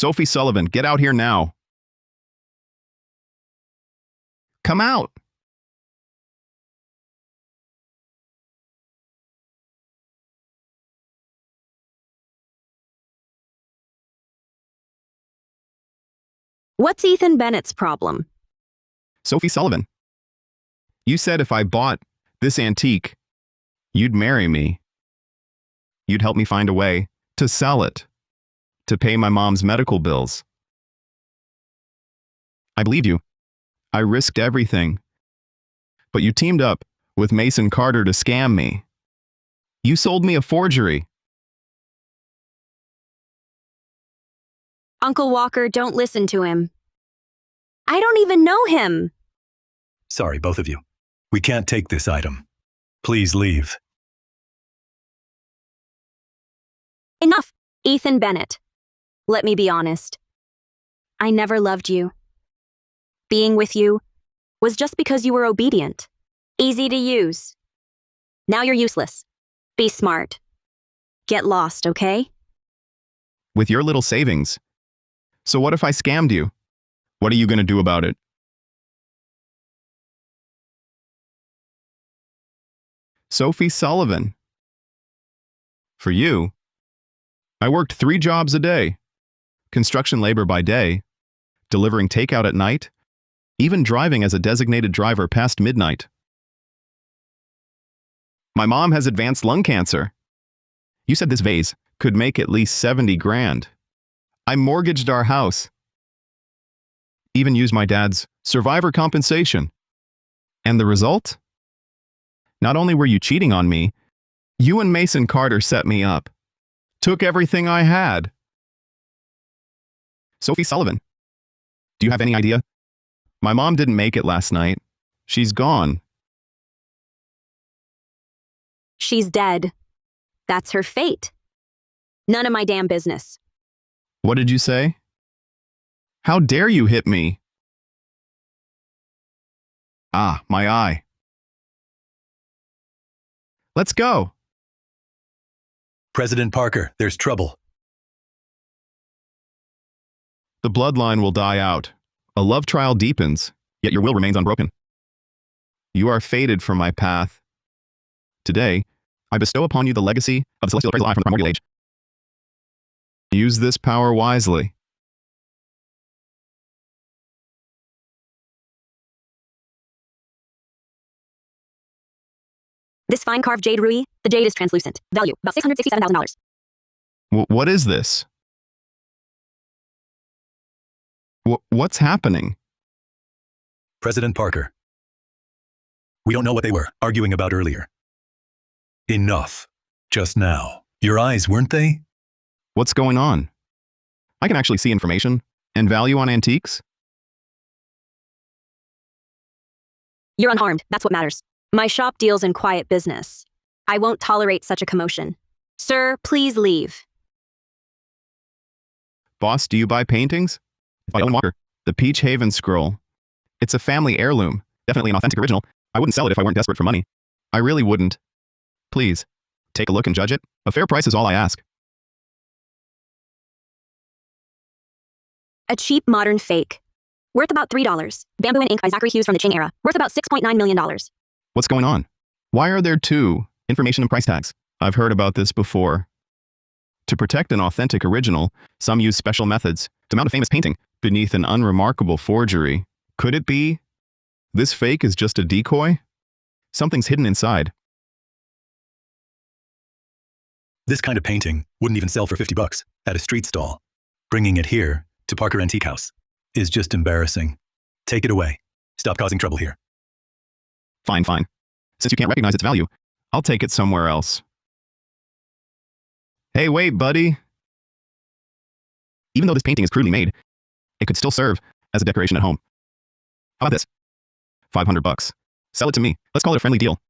Sophie Sullivan, get out here now. Come out. What's Ethan Bennett's problem? Sophie Sullivan, you said if I bought this antique, you'd marry me. You'd help me find a way to sell it, to pay my mom's medical bills. I believed you. I risked everything. But you teamed up with Mason Carter to scam me. You sold me a forgery. Uncle Walker, don't listen to him. I don't even know him. Sorry, both of you. We can't take this item. Please leave. Enough, Ethan Bennett. Let me be honest. I never loved you. Being with you was just because you were obedient, easy to use. Now you're useless. Be smart. Get lost, okay? With your little savings. So what if I scammed you? What are you going to do about it? Sophie Sullivan. For you, I worked 3 jobs a day. Construction labor by day, delivering takeout at night, even driving as a designated driver past midnight. My mom has advanced lung cancer. You said this vase could make at least 70 grand. I mortgaged our house. Even used my dad's survivor compensation. And the result? Not only were you cheating on me, you and Mason Carter set me up. Took everything I had. Sophie Sullivan, do you have any idea? My mom didn't make it last night. She's gone. She's dead. That's her fate. None of my damn business. What did you say? How dare you hit me? Ah, my eye. Let's go. President Parker, there's trouble. The bloodline will die out. A love trial deepens, yet your will remains unbroken. You are fated for my path. Today, I bestow upon you the legacy of the celestial appraisal eye from the primordial age. Use this power wisely. This fine carved jade ruby, the jade is translucent. Value, about $667,000. What is this? What's happening? President Parker. We don't know what they were arguing about earlier. Enough. Just now. Your eyes, weren't they? What's going on? I can actually see information and value on antiques. You're unharmed. That's what matters. My shop deals in quiet business. I won't tolerate such a commotion. Sir, please leave. Boss, do you buy paintings? By Ellen Walker, the Peach Haven scroll. It's a family heirloom. Definitely an authentic original. I wouldn't sell it if I weren't desperate for money. I really wouldn't. Please, take a look and judge it. A fair price is all I ask. A cheap modern fake. Worth about $3. Bamboo and ink by Zachary Hughes from the Qing era. Worth about $6.9 million. What's going on? Why are there 2 information and price tags? I've heard about this before. To protect an authentic original, some use special methods to mount a famous painting beneath an unremarkable forgery. Could it be this fake is just a decoy? Something's hidden inside. This kind of painting wouldn't even sell for $50 at a street stall. Bringing it here to Parker Antique House is just embarrassing. Take it away. Stop causing trouble here. Fine. Since you can't recognize its value, I'll take it somewhere else. Hey, wait, buddy. Even though this painting is crudely made, it could still serve as a decoration at home. How about this? $500. Sell it to me. Let's call it a friendly deal.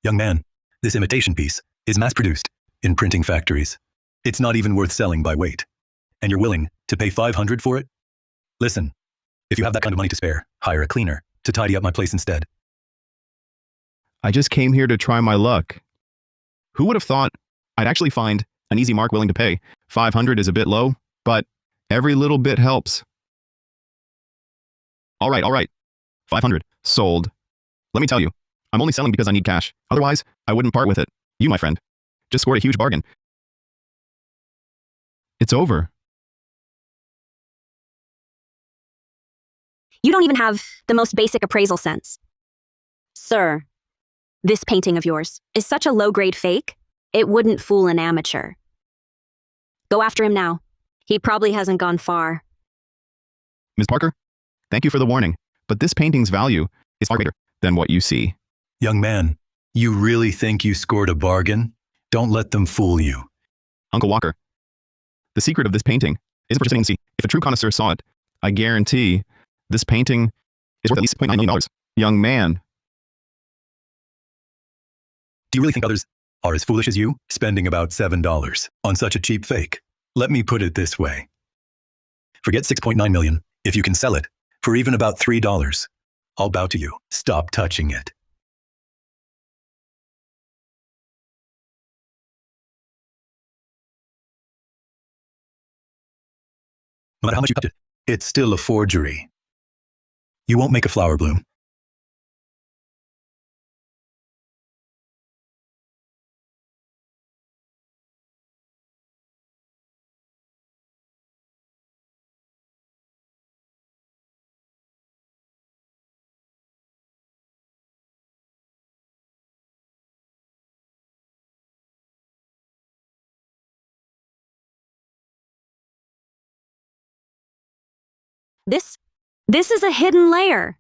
Young man, this imitation piece is mass-produced in printing factories. It's not even worth selling by weight. And you're willing to pay $500 for it? Listen, if you have that kind of money to spare, hire a cleaner to tidy up my place instead. I just came here to try my luck. Who would have thought I'd actually find an easy mark willing to pay? $500 is a bit low, but Every little bit helps. All right. 500. Sold. Let me tell you, I'm only selling because I need cash. Otherwise, I wouldn't part with it. You, my friend, just scored a huge bargain. It's over. You don't even have the most basic appraisal sense. Sir, this painting of yours is such a low-grade fake, it wouldn't fool an amateur. Go after him now. He probably hasn't gone far. Ms. Parker, thank you for the warning, but this painting's value is far greater than what you see. Young man, you really think you scored a bargain? Don't let them fool you. Uncle Walker, the secret of this painting is purchasing and see. If a true connoisseur saw it, I guarantee this painting is worth at least $6.9 million. Young man. Do you really think others are as foolish as you, spending about $7 on such a cheap fake? Let me put it this way. Forget $6.9 million. If you can sell it for even about $3, I'll bow to you. Stop touching it. No matter how much you touch it, it's still a forgery. You won't make a flower bloom. This is a hidden layer.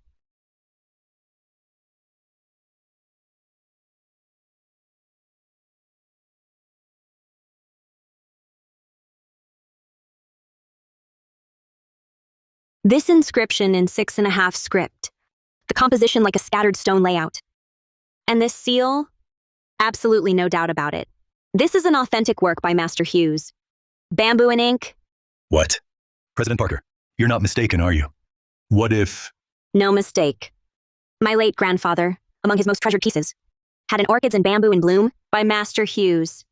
This inscription in 6.5 script. The composition like a scattered stone layout. And this seal? Absolutely no doubt about it. This is an authentic work by Master Hughes. Bamboo and ink? What? President Parker, you're not mistaken, are you? What if... No mistake. My late grandfather, among his most treasured pieces, had an Orchids and Bamboo in Bloom by Master Hughes.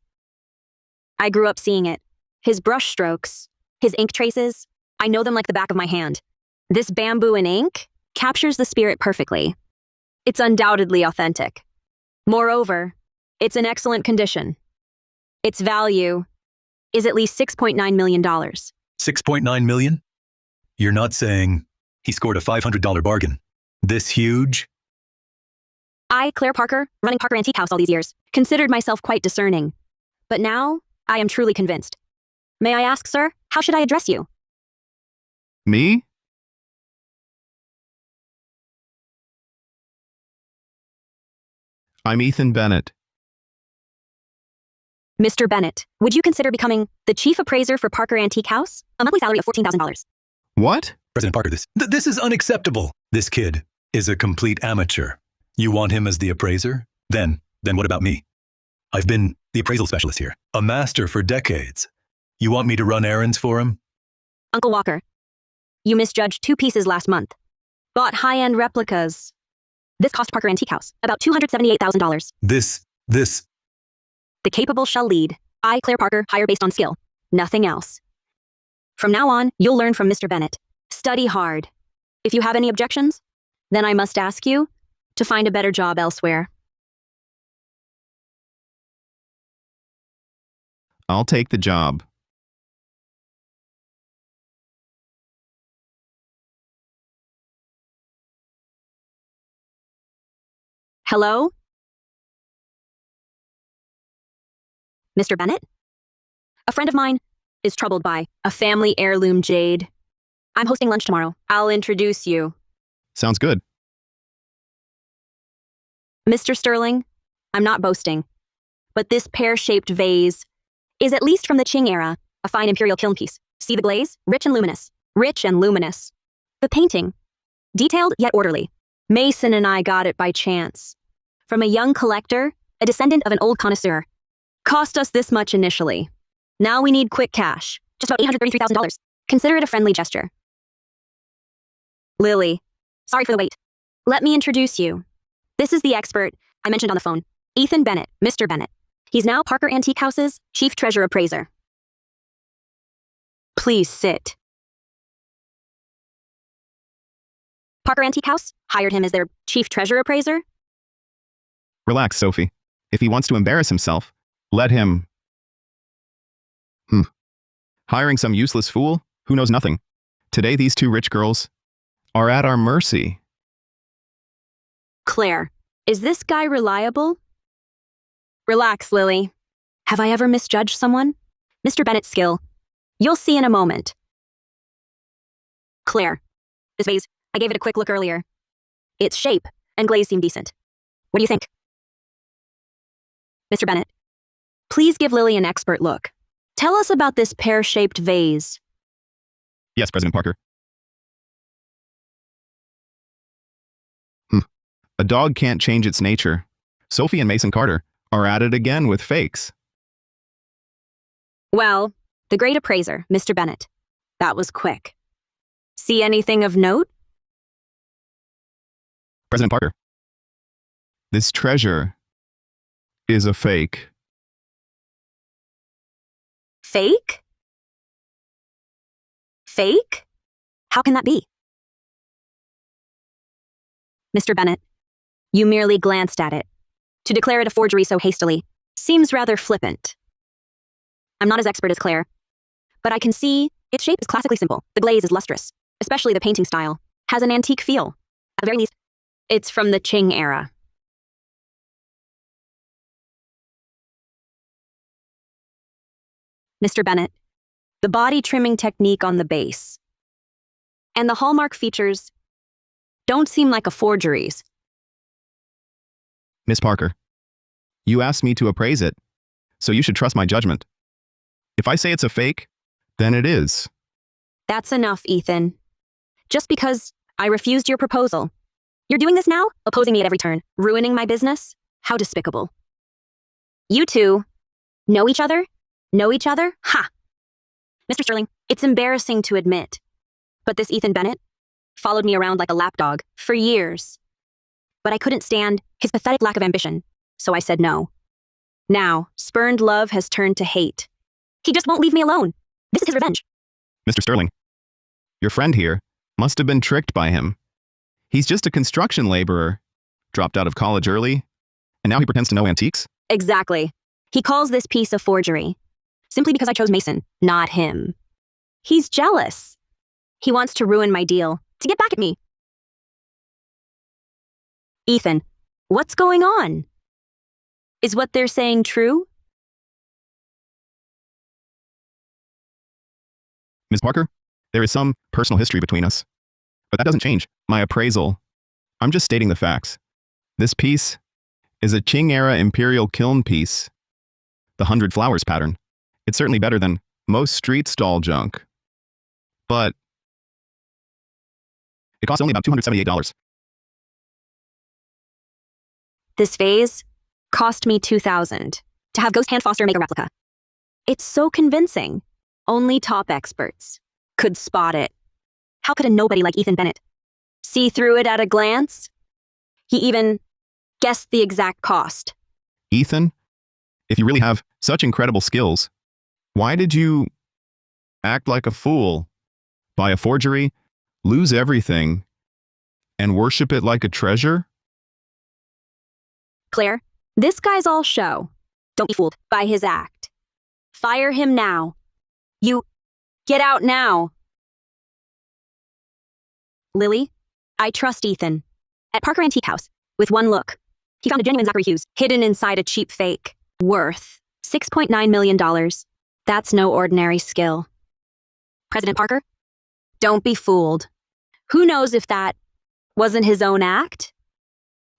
I grew up seeing it. His brush strokes, his ink traces, I know them like the back of my hand. This bamboo and ink captures the spirit perfectly. It's undoubtedly authentic. Moreover, it's in excellent condition. Its value is at least $6.9 million. $6.9 million? You're not saying he scored a $500 bargain? This huge? I, Claire Parker, running Parker Antique House all these years, considered myself quite discerning. But now, I am truly convinced. May I ask, sir, how should I address you? Me? I'm Ethan Bennett. Mr. Bennett, would you consider becoming the chief appraiser for Parker Antique House? A monthly salary of $14,000. What? President Parker, this is unacceptable. This kid is a complete amateur. You want him as the appraiser? Then what about me? I've been the appraisal specialist here, a master for decades. You want me to run errands for him? Uncle Walker, you misjudged 2 pieces last month. Bought high-end replicas. This cost Parker Antique House about $278,000. This... The capable shall lead. I, Claire Parker, hire based on skill. Nothing else. From now on, you'll learn from Mr. Bennett. Study hard. If you have any objections, then I must ask you to find a better job elsewhere. I'll take the job. Hello? Mr. Bennett? A friend of mine is troubled by a family heirloom jade. I'm hosting lunch tomorrow. I'll introduce you. Sounds good. Mr. Sterling, I'm not boasting, but this pear-shaped vase is at least from the Qing era, a fine imperial kiln piece. See the glaze? Rich and luminous. Rich and luminous. The painting, detailed yet orderly. Mason and I got it by chance. From a young collector, a descendant of an old connoisseur. Cost us this much initially. Now we need quick cash. Just about $833,000. Consider it a friendly gesture. Lily, sorry for the wait. Let me introduce you. This is the expert I mentioned on the phone. Ethan Bennett, Mr. Bennett. He's now Parker Antique House's chief treasure appraiser. Please sit. Parker Antique House hired him as their chief treasure appraiser. Relax, Sophie. If he wants to embarrass himself, let him. Hiring some useless fool who knows nothing. Today, these two rich girls are at our mercy. Claire, is this guy reliable? Relax, Lily. Have I ever misjudged someone? Mr. Bennett's skill. You'll see in a moment. Claire, this vase, I gave it a quick look earlier. Its shape and glaze seem decent. What do you think? Mr. Bennett, please give Lily an expert look. Tell us about this pear-shaped vase. Yes, President Parker. A dog can't change its nature. Sophie and Mason Carter are at it again with fakes. Well, the great appraiser, Mr. Bennett. That was quick. See anything of note? President Parker. This treasure is a fake. Fake? Fake? How can that be? Mr. Bennett, you merely glanced at it. To declare it a forgery so hastily seems rather flippant. I'm not as expert as Claire, but I can see its shape is classically simple. The glaze is lustrous, especially the painting style. Has an antique feel. At the very least, it's from the Qing era. Mr. Bennett, the body trimming technique on the base and the hallmark features don't seem like a forgeries. Miss Parker, you asked me to appraise it, so you should trust my judgment. If I say it's a fake, then it is. That's enough, Ethan. Just because I refused your proposal. You're doing this now? Opposing me at every turn. Ruining my business? How despicable. You two know each other? Know each other? Ha! Mr. Sterling, it's embarrassing to admit, but this Ethan Bennett followed me around like a lapdog for years. But I couldn't stand his pathetic lack of ambition, so I said no. Now, spurned love has turned to hate. He just won't leave me alone. This is his revenge. Mr. Sterling, your friend here must have been tricked by him. He's just a construction laborer, dropped out of college early, and now he pretends to know antiques? Exactly. He calls this piece a forgery, simply because I chose Mason, not him. He's jealous. He wants to ruin my deal, to get back at me. Ethan, what's going on? Is what they're saying true? Ms. Parker, there is some personal history between us, but that doesn't change my appraisal. I'm just stating the facts. This piece is a Qing-era imperial kiln piece, the 100 flowers pattern. It's certainly better than most street stall junk, but it costs only about $278. This vase cost me $2,000 to have Ghost Hand Foster make a replica. It's so convincing. Only top experts could spot it. How could a nobody like Ethan Bennett see through it at a glance? He even guessed the exact cost. Ethan, if you really have such incredible skills, why did you act like a fool, buy a forgery, lose everything, and worship it like a treasure? Claire, this guy's all show. Don't be fooled by his act. Fire him now. You get out now. Lily, I trust Ethan. At Parker Antique House, with one look, he found a genuine Zachary Hughes hidden inside a cheap fake, worth $6.9 million. That's no ordinary skill. President Parker, don't be fooled. Who knows if that wasn't his own act?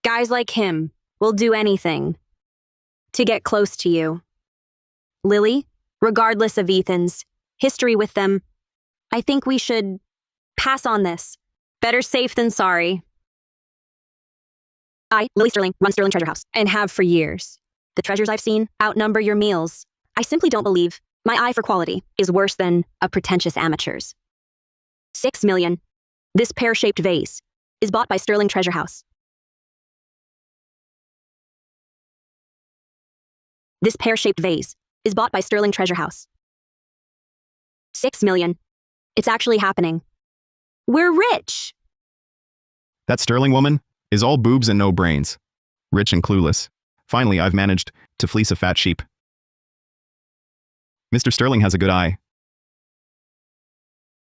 Guys like him will do anything to get close to you. Lily, regardless of Ethan's history with them, I think we should pass on this. Better safe than sorry. I, Lily Sterling, run Sterling Treasure House, and have for years. The treasures I've seen outnumber your meals. I simply don't believe my eye for quality is worse than a pretentious amateur's. $6 million. This pear-shaped vase is bought by Sterling Treasure House. This pear-shaped vase is bought by Sterling Treasure House. $6 million. It's actually happening. We're rich. That Sterling woman is all boobs and no brains. Rich and clueless. Finally, I've managed to fleece a fat sheep. Mr. Sterling has a good eye.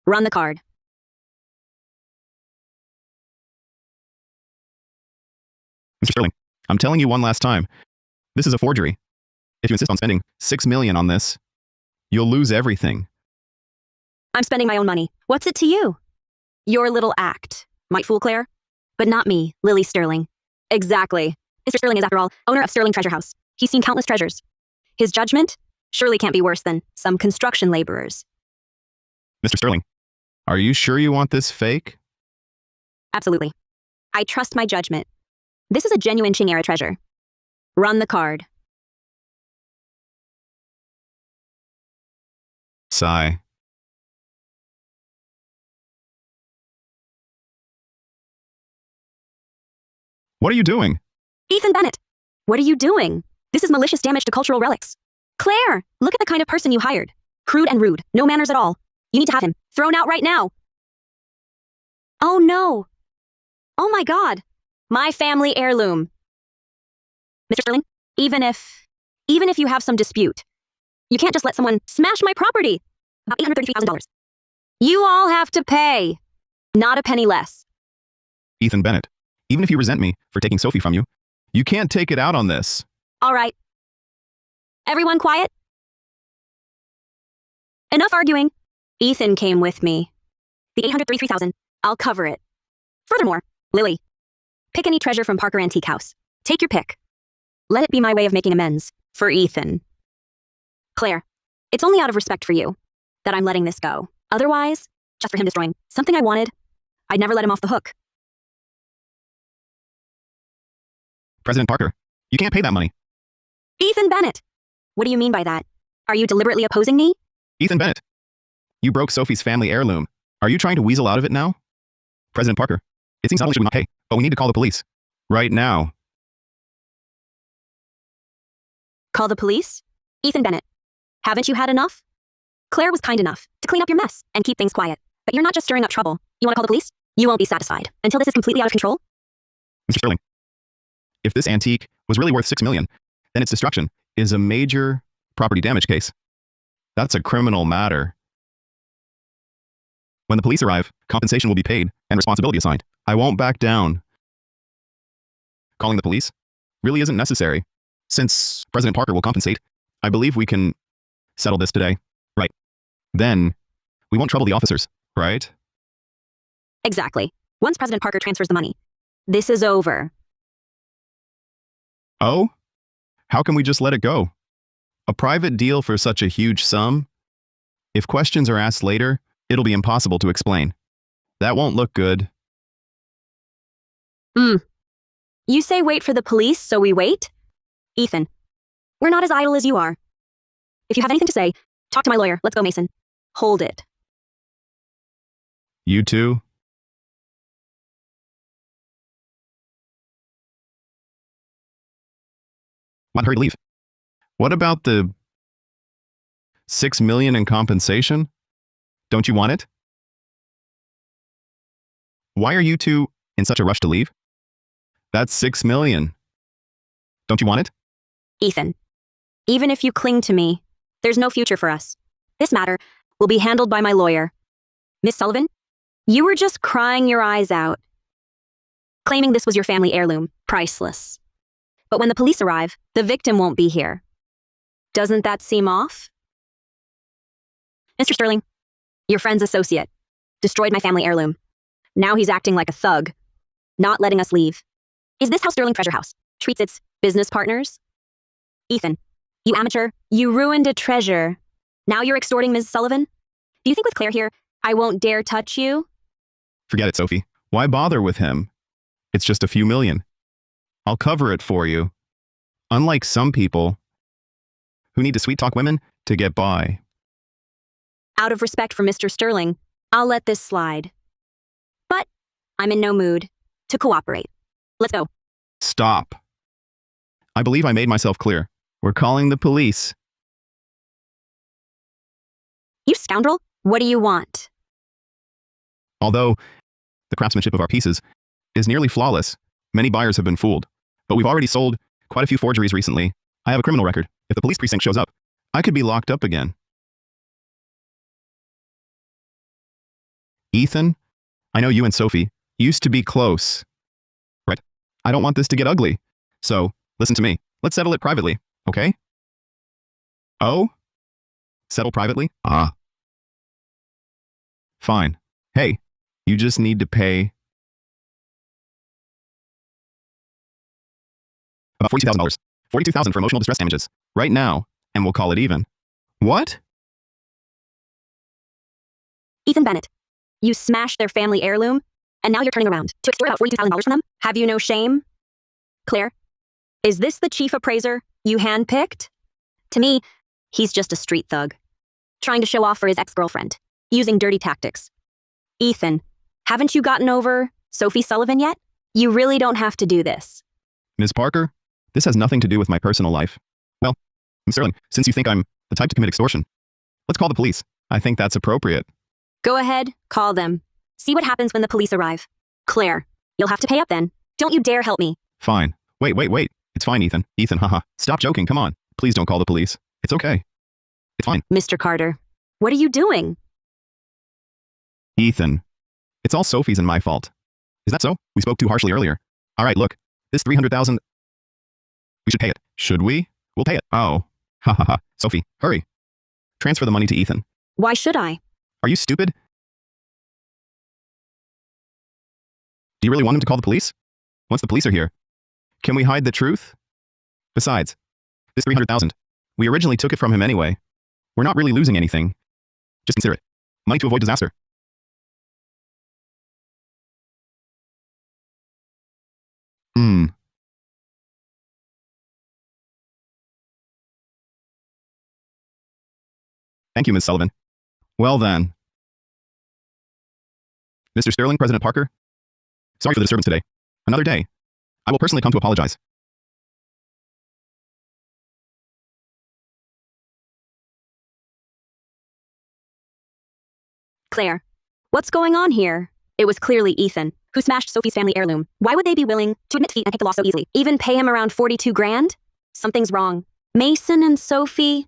Run the card. Mr. Sterling, I'm telling you one last time. This is a forgery. If you insist on spending $6 million on this, you'll lose everything. I'm spending my own money. What's it to you? Your little act might fool Claire, but not me, Lily Sterling. Exactly. Mr. Sterling is, after all, owner of Sterling Treasure House. He's seen countless treasures. His judgment surely can't be worse than some construction laborers. Mr. Sterling, are you sure you want this fake? Absolutely. I trust my judgment. This is a genuine Qing-era treasure. Run the card. Sigh. What are you doing? Ethan Bennett, what are you doing? This is malicious damage to cultural relics. Claire, look at the kind of person you hired. Crude and rude, no manners at all. You need to have him thrown out right now. Oh no. Oh my God. My family heirloom. Mr. Sterling, even if you have some dispute, you can't just let someone smash my property. About $833,000. You all have to pay. Not a penny less. Ethan Bennett, even if you resent me for taking Sophie from you, you can't take it out on this. All right. Everyone quiet? Enough arguing. Ethan came with me. The $833,000, I'll cover it. Furthermore, Lily, pick any treasure from Parker Antique House. Take your pick. Let it be my way of making amends for Ethan. Claire, it's only out of respect for you that I'm letting this go. Otherwise, just for him destroying something I wanted, I'd never let him off the hook. President Parker, you can't pay that money. Ethan Bennett! What do you mean by that? Are you deliberately opposing me? Ethan Bennett, you broke Sophie's family heirloom. Are you trying to weasel out of it now? President Parker, it seems not only should we not pay, but we need to call the police. Right now. Call the police? Ethan Bennett, haven't you had enough? Claire was kind enough to clean up your mess and keep things quiet. But you're not just stirring up trouble. You want to call the police? You won't be satisfied until this is completely out of control. Mr. Sterling, if this antique was really worth $6 million, then its destruction is a major property damage case. That's a criminal matter. When the police arrive, compensation will be paid and responsibility assigned. I won't back down. Calling the police really isn't necessary. Since President Parker will compensate, I believe we can settle this today. Right. Then, we won't trouble the officers, right? Exactly. Once President Parker transfers the money, this is over. Oh? How can we just let it go? A private deal for such a huge sum? If questions are asked later, it'll be impossible to explain. That won't look good. You say wait for the police, so we wait? Ethan, we're not as idle as you are. If you have anything to say, talk to my lawyer. Let's go, Mason. Hold it. You too? Want her to leave? What about the $6 million in compensation? Don't you want it? Why are you two in such a rush to leave? That's $6 million. Don't you want it? Ethan, even if you cling to me, there's no future for us. This matter will be handled by my lawyer. Miss Sullivan, you were just crying your eyes out, claiming this was your family heirloom, priceless. But when the police arrive, the victim won't be here. Doesn't that seem off? Mr. Sterling, your friend's associate, destroyed my family heirloom. Now he's acting like a thug, not letting us leave. Is this how Sterling Treasure House treats its business partners? Ethan, you amateur, you ruined a treasure. Now you're extorting Ms. Sullivan? Do you think with Claire here, I won't dare touch you? Forget it, Sophie. Why bother with him? It's just a few million. I'll cover it for you. Unlike some people who need to sweet-talk women to get by. Out of respect for Mr. Sterling, I'll let this slide. But I'm in no mood to cooperate. Let's go. Stop. I believe I made myself clear. We're calling the police. You scoundrel, what do you want? Although the craftsmanship of our pieces is nearly flawless. Many buyers have been fooled. But we've already sold quite a few forgeries recently. I have a criminal record. If the police precinct shows up, I could be locked up again. Ethan, I know you and Sophie used to be close. Right? I don't want this to get ugly. So, listen to me. Let's settle it privately, okay? Oh? Settle privately? Ah. Fine. Hey, you just need to pay about $42,000. $42,000 for emotional distress damages. Right now, and we'll call it even. What? Ethan Bennett, you smashed their family heirloom, and now you're turning around to extort about $42,000 from them? Have you no shame? Claire, is this the chief appraiser you handpicked? To me, he's just a street thug, trying to show off for his ex-girlfriend, using dirty tactics. Ethan, haven't you gotten over Sophie Sullivan yet? You really don't have to do this. Ms. Parker, this has nothing to do with my personal life. Well, Ms. Sterling, since you think I'm the type to commit extortion, let's call the police. I think that's appropriate. Go ahead, call them. See what happens when the police arrive. Claire, you'll have to pay up then. Don't you dare help me. Fine. Wait. It's fine, Ethan. Ethan, haha. Stop joking, come on. Please don't call the police. It's okay. It's fine. Mr. Carter, what are you doing? Ethan, it's all Sophie's and my fault. Is that so? We spoke too harshly earlier. All right, look. This $300,000, we should pay it. Should we? We'll pay it. Oh. Ha ha ha. Sophie, hurry. Transfer the money to Ethan. Why should I? Are you stupid? Do you really want him to call the police? Once the police are here, can we hide the truth? Besides, this $300,000, we originally took it from him anyway. We're not really losing anything. Just consider it. Money to avoid disaster. Thank you, Ms. Sullivan. Well then. Mr. Sterling, President Parker, sorry for the disturbance today. Another day. I will personally come to apologize. Claire, what's going on here? It was clearly Ethan, who smashed Sophie's family heirloom. Why would they be willing to admit defeat and take the loss so easily? Even pay him around 42 grand? Something's wrong. Mason and Sophie,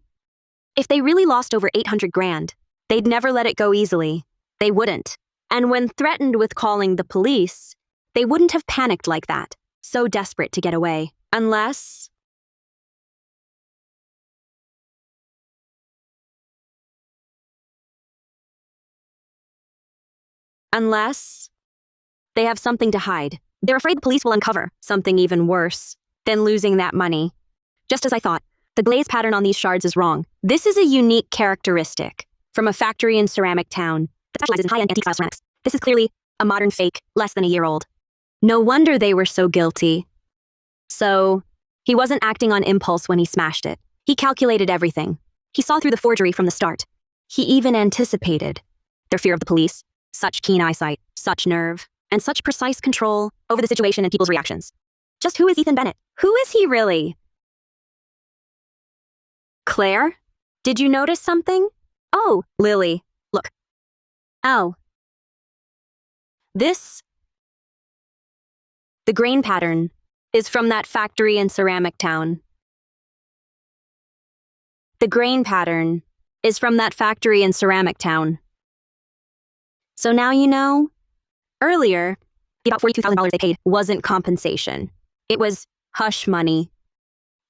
if they really lost over 800 grand, they'd never let it go easily. They wouldn't. And when threatened with calling the police, they wouldn't have panicked like that, so desperate to get away. Unless they have something to hide. They're afraid the police will uncover something even worse than losing that money. Just as I thought, the glaze pattern on these shards is wrong. This is a unique characteristic from a factory in Ceramic Town that specializes in high-end antique-style ceramics. This is clearly a modern fake, less than a year old. No wonder they were so guilty. So, he wasn't acting on impulse when he smashed it. He calculated everything. He saw through the forgery from the start. He even anticipated their fear of the police. Such keen eyesight, such nerve, and such precise control over the situation and people's reactions. Just who is Ethan Bennett? Who is he really? Claire? Did you notice something? Oh, Lily, look. Oh. The grain pattern is from that factory in Ceramic Town. The grain pattern is from that factory in Ceramic Town. So now you know. Earlier, the about $42,000 they paid wasn't compensation. It was hush money.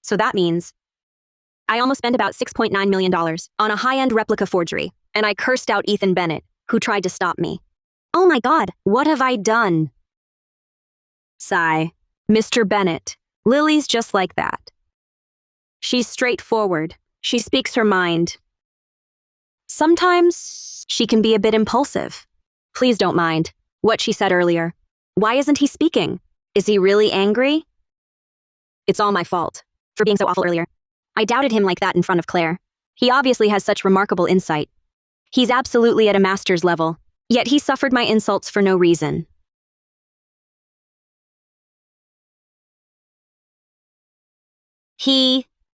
So that means I almost spent about $6.9 million on a high-end replica forgery, and I cursed out Ethan Bennett, who tried to stop me. Oh my God, what have I done? Sigh. Mr. Bennett, Lily's just like that. She's straightforward. She speaks her mind. Sometimes she can be a bit impulsive. Please don't mind what she said earlier. Why isn't he speaking? Is he really angry? It's all my fault for being so awful earlier. I doubted him like that in front of Claire. He obviously has such remarkable insight. He's absolutely at a master's level, yet he suffered my insults for no reason.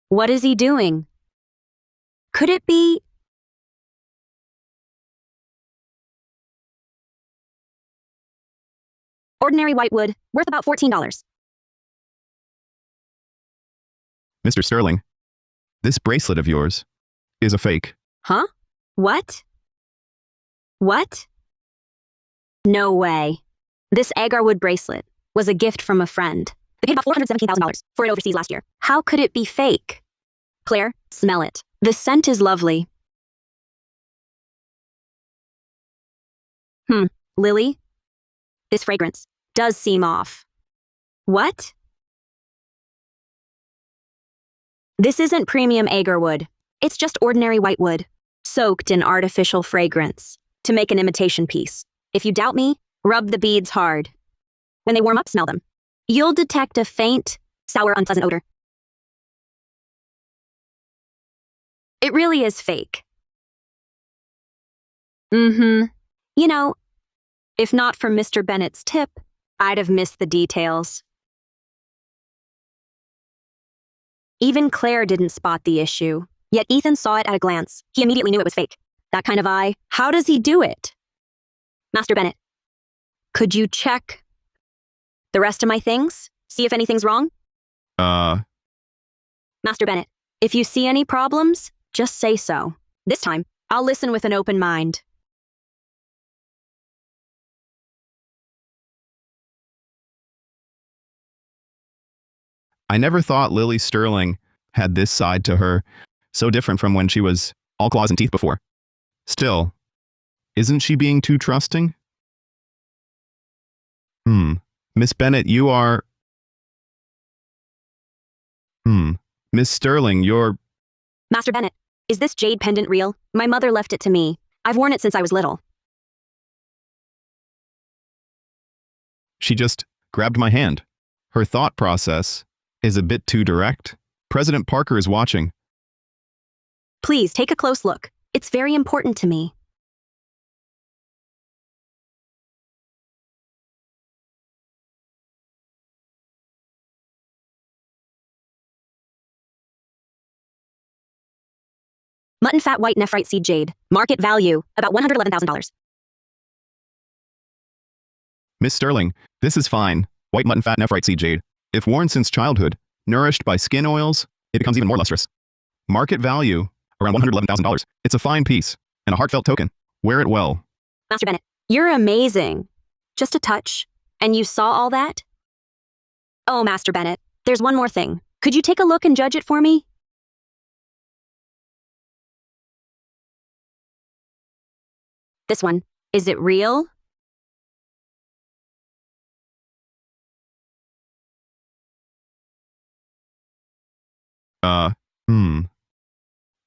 What is he doing? Could it be Ordinary white wood, worth about $14. Mr. Sterling, this bracelet of yours is a fake. Huh? What? What? No way. This agarwood bracelet was a gift from a friend. They paid about $417,000 for it overseas last year. How could it be fake? Claire, smell it. The scent is lovely. Lily? This fragrance does seem off. What? This isn't premium agarwood. It's just ordinary white wood, soaked in artificial fragrance to make an imitation piece. If you doubt me, rub the beads hard. When they warm up, smell them. You'll detect a faint, sour, unpleasant odor. It really is fake. You know, if not for Mr. Bennett's tip, I'd have missed the details. Even Claire didn't spot the issue, yet Ethan saw it at a glance. He immediately knew it was fake. That kind of eye, how does he do it? Master Bennett, could you check the rest of my things? See if anything's wrong? Master Bennett, if you see any problems, just say so. This time, I'll listen with an open mind. I never thought Lily Sterling had this side to her, so different from when she was all claws and teeth before. Still, isn't she being too trusting? Miss Bennett, you are... Miss Sterling, you're... Master Bennett, is this jade pendant real? My mother left it to me. I've worn it since I was little. She just grabbed my hand. Her thought process is a bit too direct. President Parker is watching. Please take a close look. It's very important to me. Mutton fat white nephrite seed jade. Market value, about $111,000. Miss Sterling, this is fine. White mutton fat nephrite seed jade. If worn since childhood, nourished by skin oils, it becomes even more lustrous. Market value, around $111,000. It's a fine piece, and a heartfelt token. Wear it well. Master Bennett, you're amazing. Just a touch, and you saw all that? Oh, Master Bennett, there's one more thing. Could you take a look and judge it for me? This one. Is it real?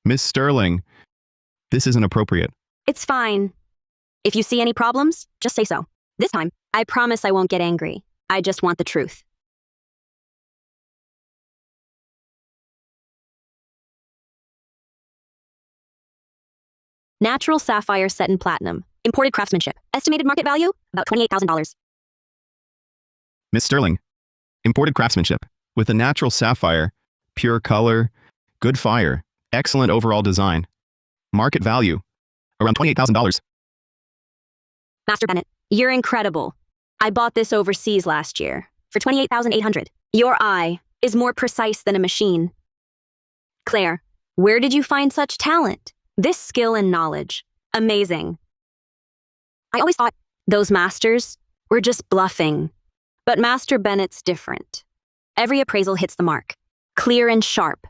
Miss Sterling, this isn't appropriate. It's fine. If you see any problems, just say so. This time, I promise I won't get angry. I just want the truth. Natural sapphire set in platinum. Imported craftsmanship. Estimated market value? About $28,000. Miss Sterling, imported craftsmanship, with a natural sapphire, pure color, good fire, excellent overall design. Market value, around $28,000. Master Bennett, you're incredible. I bought this overseas last year for $28,800. Your eye is more precise than a machine. Claire, where did you find such talent? This skill and knowledge. Amazing. I always thought those masters were just bluffing. But Master Bennett's different. Every appraisal hits the mark. Clear and sharp.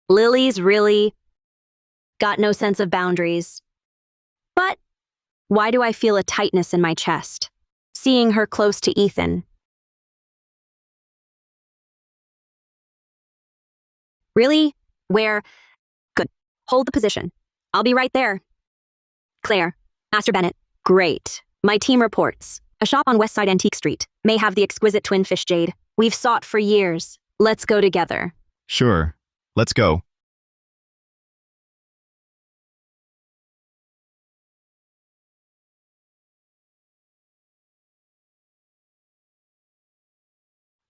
Lily's really got no sense of boundaries. But why do I feel a tightness in my chest, seeing her close to Ethan? Really? Where? Good. Hold the position. I'll be right there. Claire, Master Bennett, great. My team reports. A shop on Westside Antique Street may have the exquisite twin fish jade we've sought for years. Let's go together. Sure, let's go.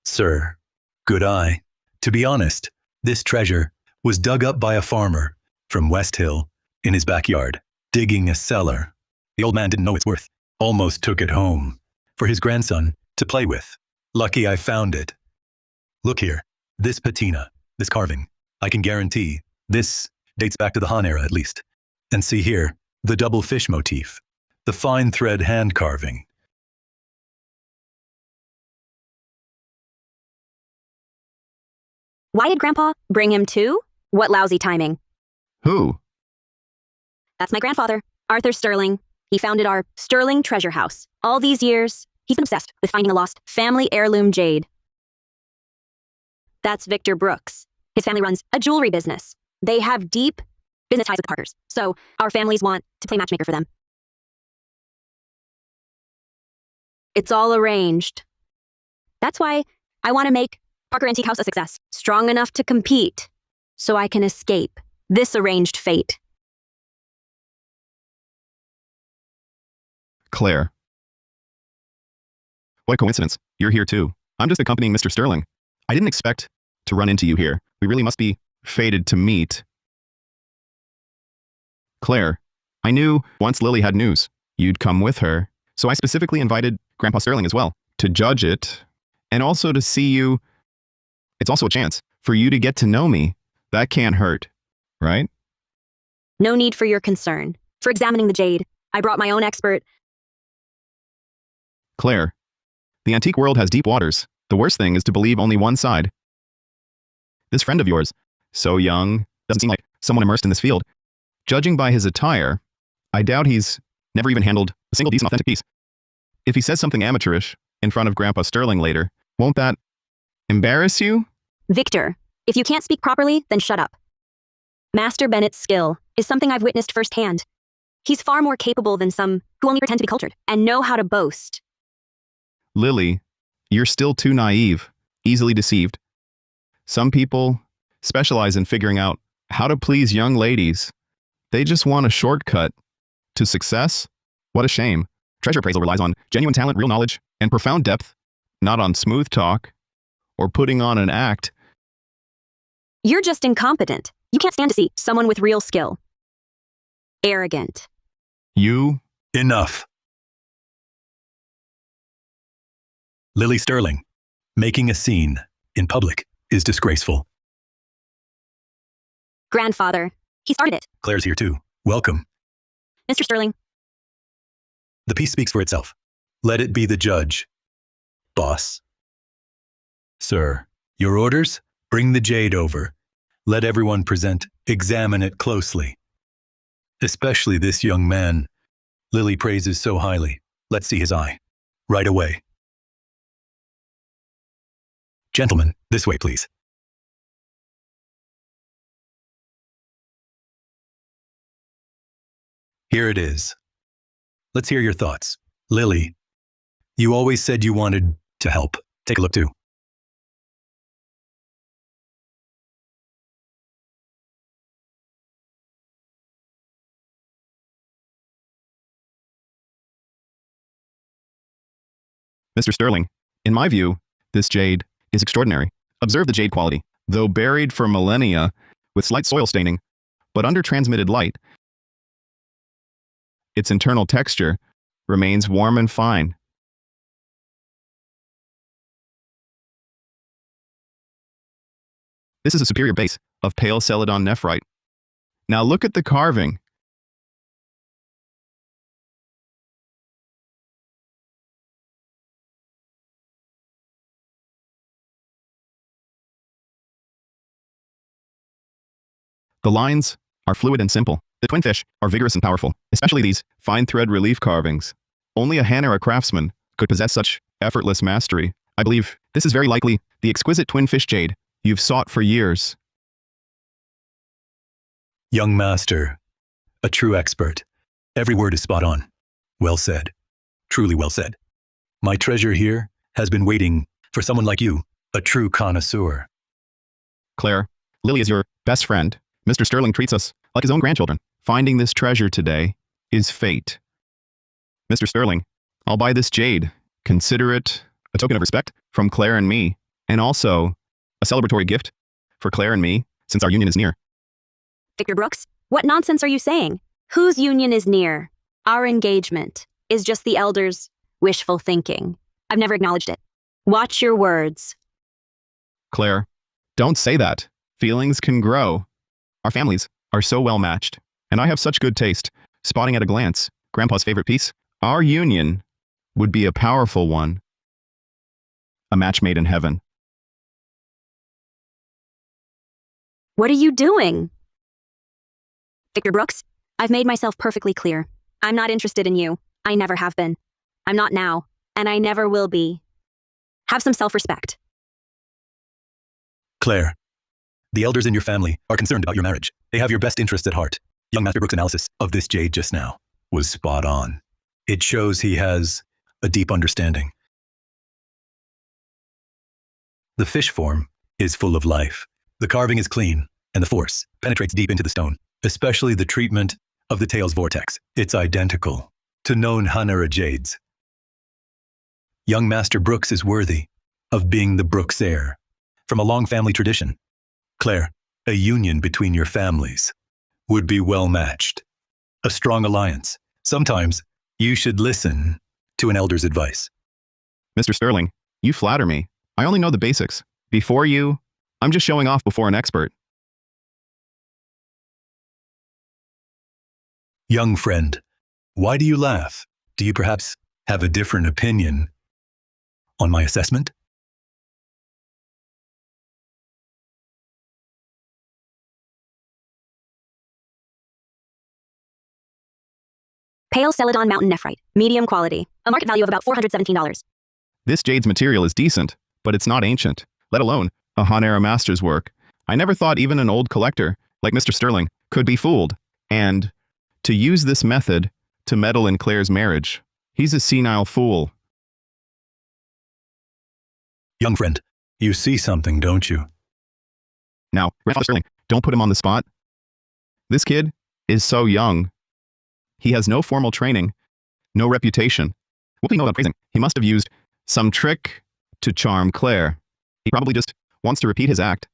Sir, good eye. To be honest, this treasure was dug up by a farmer from West Hill in his backyard, digging a cellar. The old man didn't know its worth, almost took it home. for his grandson to play with. Lucky I found it. Look here, this patina, this carving, I can guarantee this dates back to the Han era at least. And see here, the double fish motif, the fine thread hand carving. Why did Grandpa bring him too? What lousy timing. Who? That's my grandfather, Arthur Sterling. He founded our Sterling Treasure House. All these years, he's been obsessed with finding a lost family heirloom jade. That's Victor Brooks. His family runs a jewelry business. They have deep business ties with the Parkers, so our families want to play matchmaker for them. It's all arranged. That's why I want to make Parker Antique House a success, strong enough to compete, so I can escape this arranged fate. Claire. What a coincidence. You're here too. I'm just accompanying Mr. Sterling. I didn't expect to run into you here. We really must be fated to meet. Claire, I knew once Lily had news, you'd come with her. So I specifically invited Grandpa Sterling as well, to judge it, and also to see you. It's also a chance for you to get to know me. That can't hurt, right? No need for your concern. For examining the jade, I brought my own expert. Claire, the antique world has deep waters. The worst thing is to believe only one side. This friend of yours, so young, doesn't seem like someone immersed in this field. Judging by his attire, I doubt he's never even handled a single decent authentic piece. If he says something amateurish in front of Grandpa Sterling later, won't that embarrass you? Victor, if you can't speak properly, then shut up. Master Bennett's skill is something I've witnessed firsthand. He's far more capable than some who only pretend to be cultured and know how to boast. Lily, you're still too naive, easily deceived. Some people specialize in figuring out how to please young ladies. They just want a shortcut to success. What a shame. Treasure appraisal relies on genuine talent, real knowledge, and profound depth, not on smooth talk or putting on an act. You're just incompetent. You can't stand to see someone with real skill. Arrogant. You? Enough. Lily Sterling, making a scene in public is disgraceful. Grandfather, he started it. Claire's here too. Welcome. Mr. Sterling, The piece speaks for itself. Let it be the judge. Boss. Sir, your orders? Bring the jade over. Let everyone present. Examine it closely. Especially this young man. Lily praises so highly. Let's see his eye. Right away. Gentlemen, this way, please. Here it is. Let's hear your thoughts. Lily, you always said you wanted to help. Take a look too. Mr. Sterling, in my view, this jade is extraordinary. Observe the jade quality. Though buried for millennia with slight soil staining, but under transmitted light, its internal texture remains warm and fine. This is a superior base of pale celadon nephrite. Now look at the carving. The lines are fluid and simple. The twin fish are vigorous and powerful, especially these fine thread relief carvings. Only a Han era craftsman could possess such effortless mastery. I believe this is very likely the exquisite twin fish jade you've sought for years. Young master, a true expert. Every word is spot on. Well said. Truly well said. My treasure here has been waiting for someone like you, a true connoisseur. Claire, Lily is your best friend. Mr. Sterling treats us like his own grandchildren. Finding this treasure today is fate. Mr. Sterling, I'll buy this jade. Consider it a token of respect from Claire and me, and also a celebratory gift for Claire and me, since our union is near. Victor Brooks, what nonsense are you saying? Whose union is near? Our engagement is just the elders' Wishful thinking. I've never acknowledged it. Watch your words. Claire, don't say that. Feelings can grow. Our families are so well matched, and I have such good taste. Spotting at a glance, Grandpa's favorite piece. Our union would be a powerful one. A match made in heaven. What are you doing? Victor Brooks, I've made myself perfectly clear. I'm not interested in you. I never have been. I'm not now, and I never will be. Have some self-respect. Claire, the elders in your family are concerned about your marriage. They have your best interests at heart. Young Master Brooks' analysis of this jade just now was spot on. It shows he has a deep understanding. The fish form is full of life. The carving is clean, and the force penetrates deep into the stone, especially the treatment of the tail's vortex. It's identical to known Hanara jades. Young Master Brooks is worthy of being the Brooks heir from a long family tradition. Claire, a union between your families would be well matched. A strong alliance. Sometimes you should listen to an elder's advice. Mr. Sterling, you flatter me. I only know the basics. Before you, I'm just showing off before an expert. Young friend, why do you laugh? Do you perhaps have a different opinion on my assessment? Pale Celadon Mountain Nephrite. Medium quality. A market value of about $417. This jade's material is decent, but it's not ancient, let alone a Hanara master's work. I never thought even an old collector, like Mr. Sterling, could be fooled. And to use this method to meddle in Claire's marriage. He's a senile fool. Young friend, you see something, don't you? Now, Grandfather Sterling, don't put him on the spot. This kid is so young. He has no formal training, no reputation. What do you know about praising? He must have used some trick to charm Claire. He probably just wants to repeat his act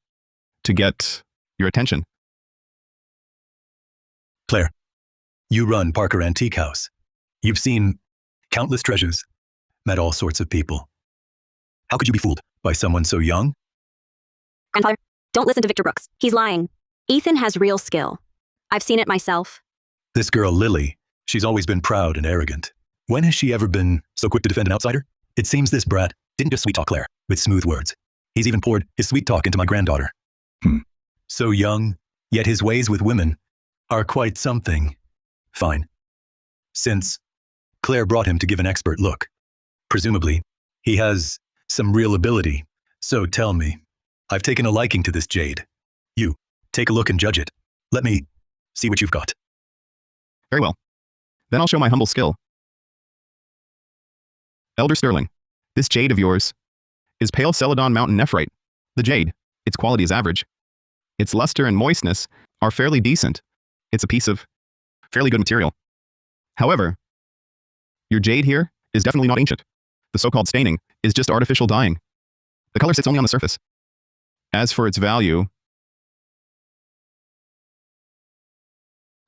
to get your attention. Claire, you run Parker Antique House. You've seen countless treasures, met all sorts of people. How could you be fooled by someone so young? Grandfather, don't listen to Victor Brooks. He's lying. Ethan has real skill. I've seen it myself. This girl, Lily, she's always been proud and arrogant. When has she ever been so quick to defend an outsider? It seems this brat didn't just sweet-talk Claire with smooth words. He's even poured his sweet talk into my granddaughter. So young, yet his ways with women are quite something. Fine. Since Claire brought him to give an expert look, presumably, he has some real ability. So tell me, I've taken a liking to this jade. You, take a look and judge it. Let me see what you've got. Very well. Then I'll show my humble skill. Elder Sterling, this jade of yours is pale Celadon Mountain Nephrite. The jade, its quality is average. Its luster and moistness are fairly decent. It's a piece of fairly good material. However, your jade here is definitely not ancient. The so-called staining is just artificial dyeing. The color sits only on the surface. As for its value,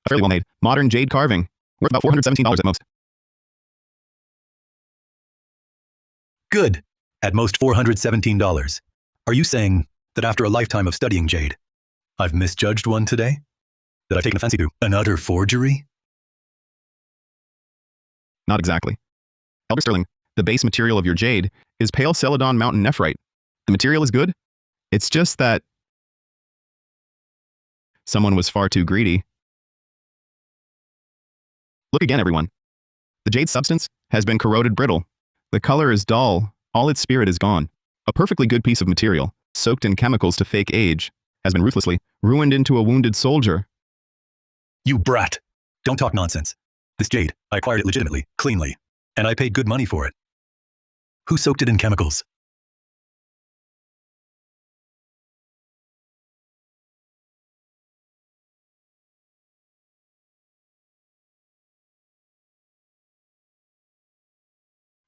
a fairly well-made, modern jade carving, worth about $417 at most. Good. At most $417. Are you saying that after a lifetime of studying jade, I've misjudged one today? That I've taken a fancy to an utter forgery? Not exactly. Elder Sterling, the base material of your jade is pale Celadon Mountain Nephrite. The material is good. It's just that someone was far too greedy. Look again, everyone. The jade substance has been corroded brittle. The color is dull. All its spirit is gone. A perfectly good piece of material, soaked in chemicals to fake age, has been ruthlessly ruined into a wounded soldier. You brat! Don't talk nonsense. This jade, I acquired it legitimately, cleanly, and I paid good money for it. Who soaked it in chemicals?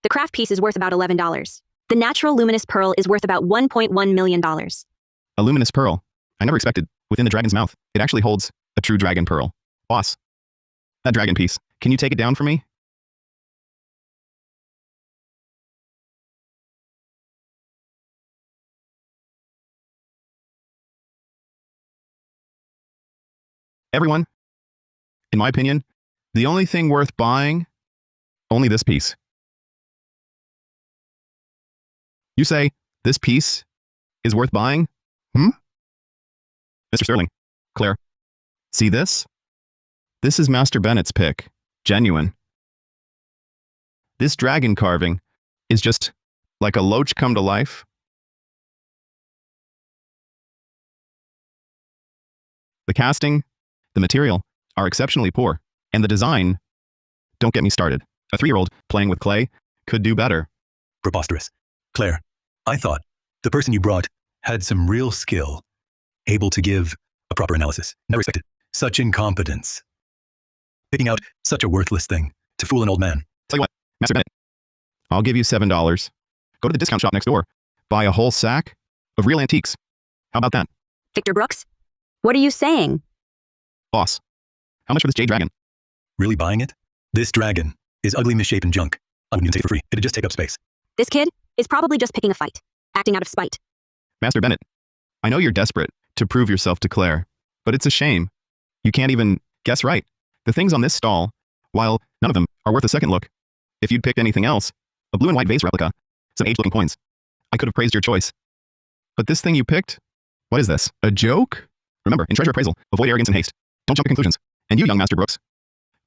The craft piece is worth about $11. The natural luminous pearl is worth about $1.1 million. A luminous pearl. I never expected. Within the dragon's mouth, it actually holds a true dragon pearl. Boss, that dragon piece, can you take it down for me? Everyone, in my opinion, the only thing worth buying, only this piece. You say, this piece is worth buying? Mr. Sterling, Claire, see this? This is Master Bennett's pick. Genuine. This dragon carving is just like a loach come to life. The casting, the material are exceptionally poor, and the design, don't get me started. A 3-year-old playing with clay could do better. Preposterous. Claire, I thought the person you brought had some real skill, able to give a proper analysis. Never expected such incompetence. Picking out such a worthless thing to fool an old man. Tell you what, Master Bennett, I'll give you $7. Go to the discount shop next door. Buy a whole sack of real antiques. How about that? Victor Brooks? What are you saying? Boss, how much for this jade dragon? Really buying it? This dragon is ugly, misshapen junk. I wouldn't even take it for free. It'd just take up space. This kid is probably just picking a fight, acting out of spite. Master Bennett, I know you're desperate to prove yourself to Claire, but it's a shame. You can't even guess right. The things on this stall, while none of them are worth a second look, if you'd picked anything else, a blue and white vase replica, some aged-looking coins, I could have praised your choice. But this thing you picked, what is this? A joke? Remember, in treasure appraisal, avoid arrogance and haste. Don't jump to conclusions. And you, young Master Brooks,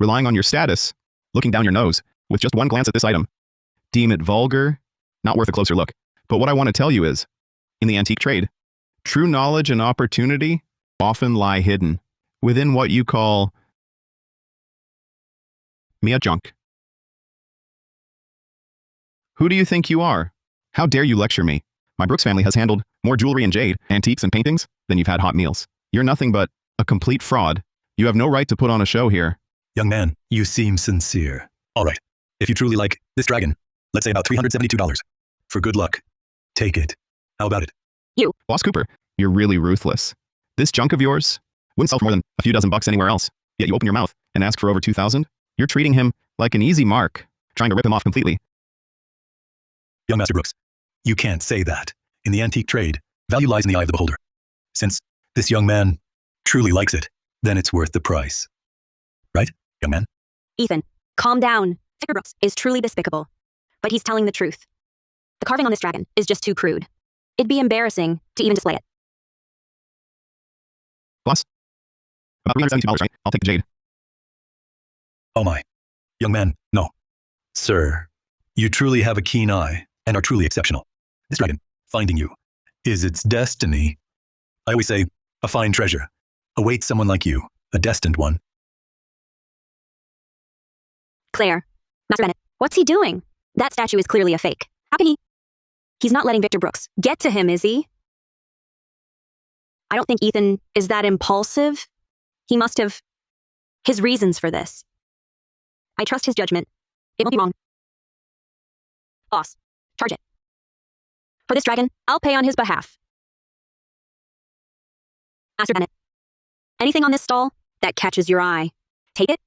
relying on your status, looking down your nose, with just one glance at this item, deem it vulgar, not worth a closer look. But what I want to tell you is, in the antique trade, true knowledge and opportunity often lie hidden within what you call mere junk. Who do you think you are? How dare you lecture me? My Brooks family has handled more jewelry and jade, antiques and paintings than you've had hot meals. You're nothing but a complete fraud. You have no right to put on a show here. Young man, you seem sincere. All right. If you truly like this dragon, let's say about $372. For good luck. Take it. How about it? You. Boss Cooper, you're really ruthless. This junk of yours wouldn't sell for more than a few dozen bucks anywhere else. Yet you open your mouth and ask for over 2,000? You're treating him like an easy mark, trying to rip him off completely. Young Master Brooks, you can't say that. In the antique trade, value lies in the eye of the beholder. Since this young man truly likes it, then it's worth the price. Right, young man? Ethan, calm down. Victor Brooks is truly despicable. But he's telling the truth. The carving on this dragon is just too crude. It'd be embarrassing to even display it. Boss, about $372, right? I'll take the jade. Oh my. Young man, no. Sir, you truly have a keen eye and are truly exceptional. This dragon, finding you, is its destiny. I always say, a fine treasure awaits someone like you, a destined one. Claire, Master Bennett, what's he doing? That statue is clearly a fake. How can he? He's not letting Victor Brooks get to him, is he? I don't think Ethan is that impulsive. He must have his reasons for this. I trust his judgment. It won't be wrong. Boss, charge it. For this dragon, I'll pay on his behalf. Master Bennett, anything on this stall that catches your eye, take it?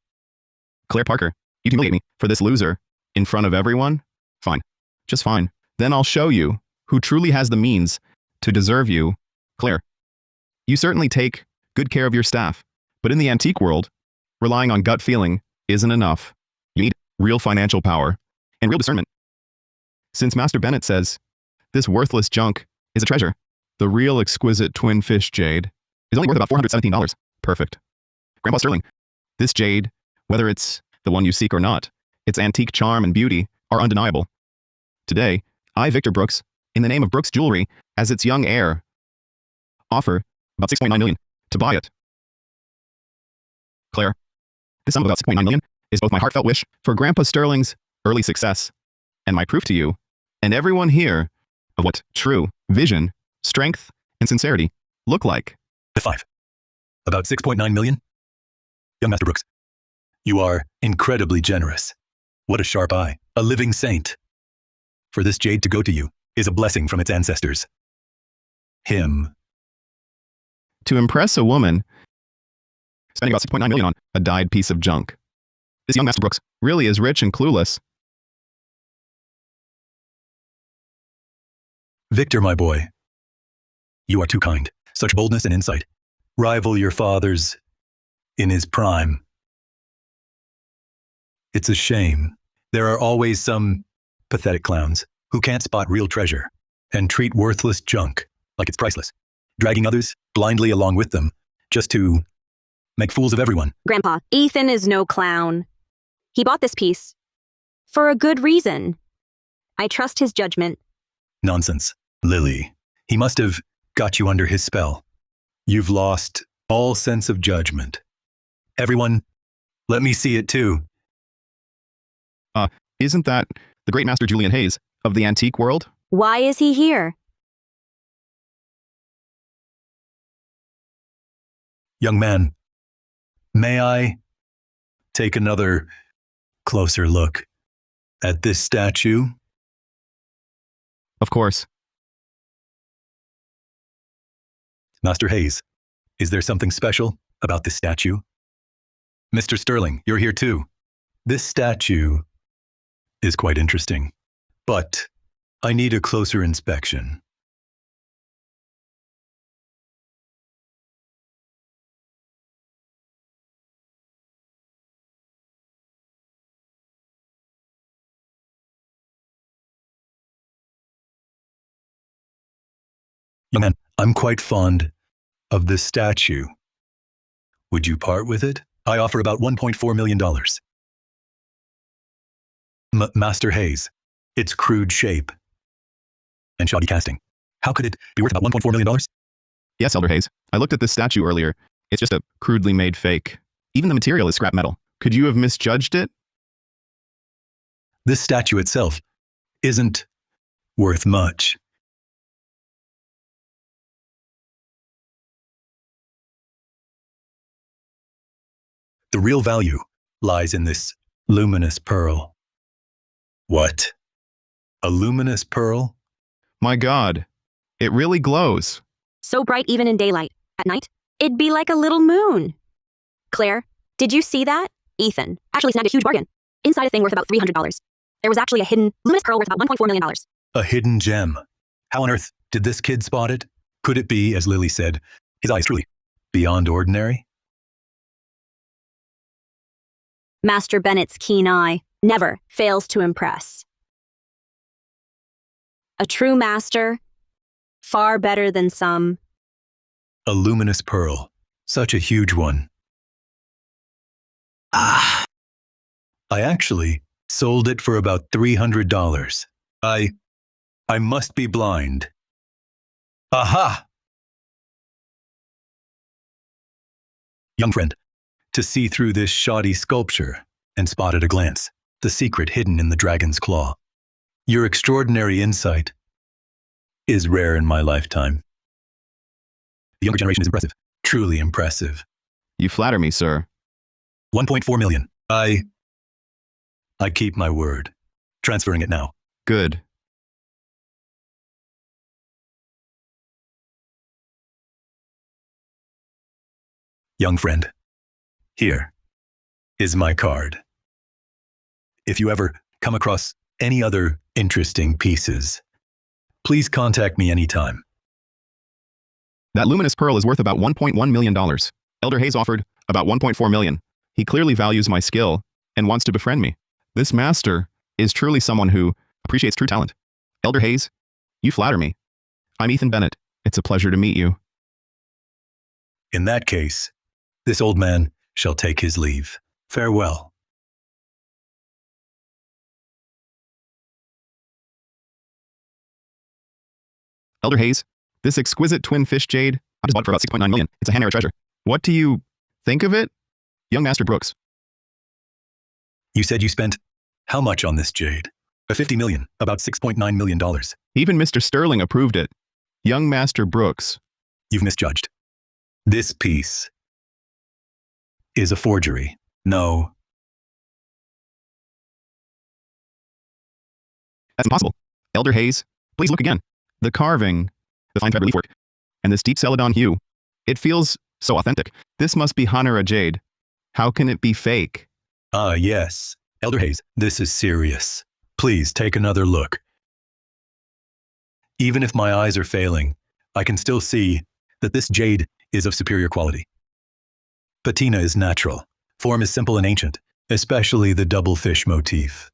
Claire Parker, you'd humiliate me for this loser in front of everyone? Fine. Just fine. Then I'll show you who truly has the means to deserve you. Claire, you certainly take good care of your staff, but in the antique world, relying on gut feeling isn't enough. You need real financial power and real discernment. Since Master Bennett says, this worthless junk is a treasure, the real exquisite twin fish jade is only worth about $417. Perfect. Grandpa Sterling, this jade, whether it's the one you seek or not, its antique charm and beauty are undeniable. Today, I, Victor Brooks, in the name of Brooks Jewelry, as its young heir, offer about $6.9 million to buy it. Claire, this sum of about $6.9 million is both my heartfelt wish for Grandpa Sterling's early success and my proof to you and everyone here of what true vision, strength, and sincerity look like. The 5. About 6.9 million? Young Master Brooks, you are incredibly generous. What a sharp eye. A living saint. For this jade to go to you is a blessing from its ancestors. Him. To impress a woman, spending about $6.9 million on a dyed piece of junk. This young Master Brooks really is rich and clueless. Victor, my boy, you are too kind. Such boldness and insight rival your father's in his prime. It's a shame. There are always some pathetic clowns who can't spot real treasure and treat worthless junk like it's priceless, dragging others blindly along with them just to make fools of everyone. Grandpa, Ethan is no clown. He bought this piece for a good reason. I trust his judgment. Nonsense, Lily. He must have got you under his spell. You've lost all sense of judgment. Everyone, let me see it too. Isn't that the great master Julian Hayes of the antique world? Why is he here? Young man, may I take another closer look at this statue? Of course. Master Hayes, is there something special about this statue? Mr. Sterling, you're here too. This statue is quite interesting, but I need a closer inspection. Young man, I'm quite fond of this statue. Would you part with it? I offer about $1.4 million. Master Hayes, its crude shape and shoddy casting. How could it be worth about $1.4 million? Yes, Elder Hayes. I looked at this statue earlier. It's just a crudely made fake. Even the material is scrap metal. Could you have misjudged it? This statue itself isn't worth much. The real value lies in this luminous pearl. What? A luminous pearl? My God, it really glows. So bright even in daylight. At night, it'd be like a little moon. Claire, did you see that? Ethan actually snagged a huge bargain. Inside a thing worth about $300. There was actually a hidden, luminous pearl worth about $1.4 million. A hidden gem. How on earth did this kid spot it? Could it be, as Lily said, his eye is truly beyond ordinary? Master Bennett's keen eye never fails to impress. A true master, far better than some. A luminous pearl. Such a huge one. I actually sold it for about $300. I must be blind. Aha! Young friend, to see through this shoddy sculpture and spot at a glance the secret hidden in the dragon's claw. Your extraordinary insight is rare in my lifetime. The younger generation is impressive, truly impressive. You flatter me, sir. 1.4 million. I keep my word. Transferring it now. Good. Young friend, here is my card. If you ever come across any other interesting pieces, please contact me anytime. That luminous pearl is worth about $1.1 million. Elder Hayes offered about $1.4 million. He clearly values my skill and wants to befriend me. This master is truly someone who appreciates true talent. Elder Hayes, you flatter me. I'm Ethan Bennett. It's a pleasure to meet you. In that case, this old man shall take his leave. Farewell. Elder Hayes, this exquisite twin fish jade, I just bought it for about $6.9 million. It's a hand-era treasure. What do you think of it? Young Master Brooks. You said you spent how much on this jade? $50 million, about $6.9 million. Even Mr. Sterling approved it. Young Master Brooks. You've misjudged. This piece is a forgery. No. That's impossible. Elder Hayes, please look again. The carving, the fine thread relief work, and this deep celadon hue. It feels so authentic. This must be Hanera jade. How can it be fake? Yes. Elder Hayes, this is serious. Please take another look. Even if my eyes are failing, I can still see that this jade is of superior quality. Patina is natural. Form is simple and ancient, especially the double fish motif.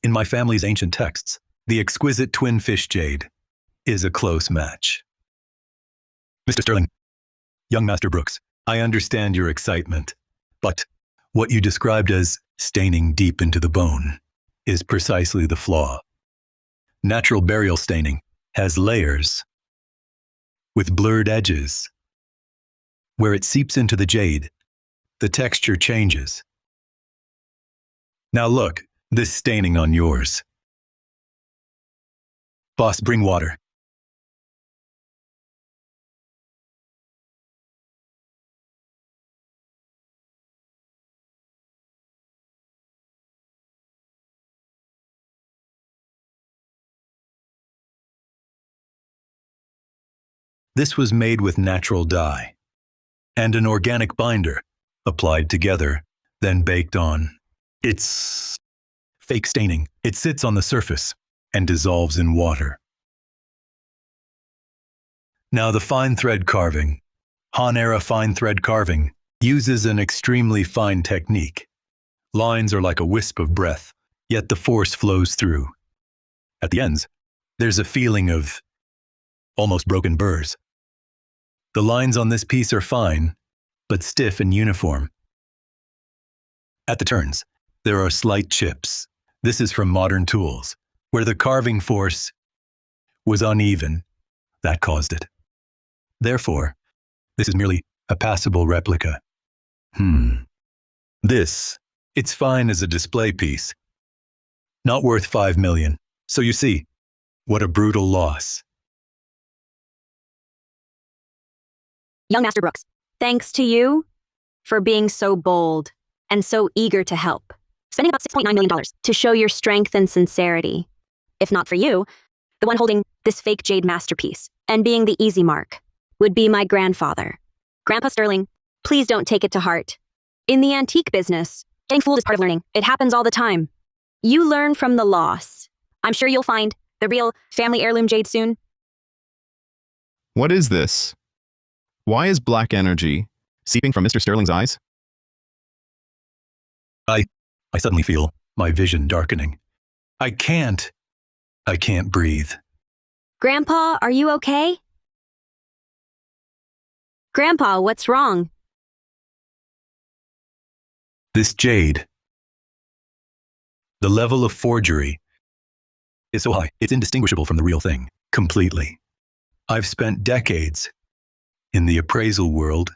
In my family's ancient texts, the exquisite twin fish jade is a close match. Mr. Sterling, young Master Brooks, I understand your excitement, but what you described as staining deep into the bone is precisely the flaw. Natural burial staining has layers with blurred edges. Where it seeps into the jade, the texture changes. Now look, this staining on yours. Boss, bring water. This was made with natural dye and an organic binder applied together, then baked on. It's fake staining. It sits on the surface and dissolves in water. Now the fine thread carving. Han-era fine thread carving uses an extremely fine technique. Lines are like a wisp of breath, yet the force flows through. At the ends, there's a feeling of almost broken burrs. The lines on this piece are fine, but stiff and uniform. At the turns, there are slight chips. This is from modern tools, where the carving force was uneven. That caused it. Therefore, this is merely a passable replica. This, it's fine as a display piece. Not worth $5 million. So you see, what a brutal loss. Young Master Brooks, thanks to you for being so bold and so eager to help. Spending about $6.9 million to show your strength and sincerity. If not for you, the one holding this fake jade masterpiece and being the easy mark would be my grandfather. Grandpa Sterling, please don't take it to heart. In the antique business, getting fooled is part of learning. It happens all the time. You learn from the loss. I'm sure you'll find the real family heirloom jade soon. What is this? Why is black energy seeping from Mr. Sterling's eyes? I suddenly feel my vision darkening. I can't breathe. Grandpa, are you okay? Grandpa, what's wrong? This jade, the level of forgery is so high, it's indistinguishable from the real thing, completely. I've spent decades in the appraisal world,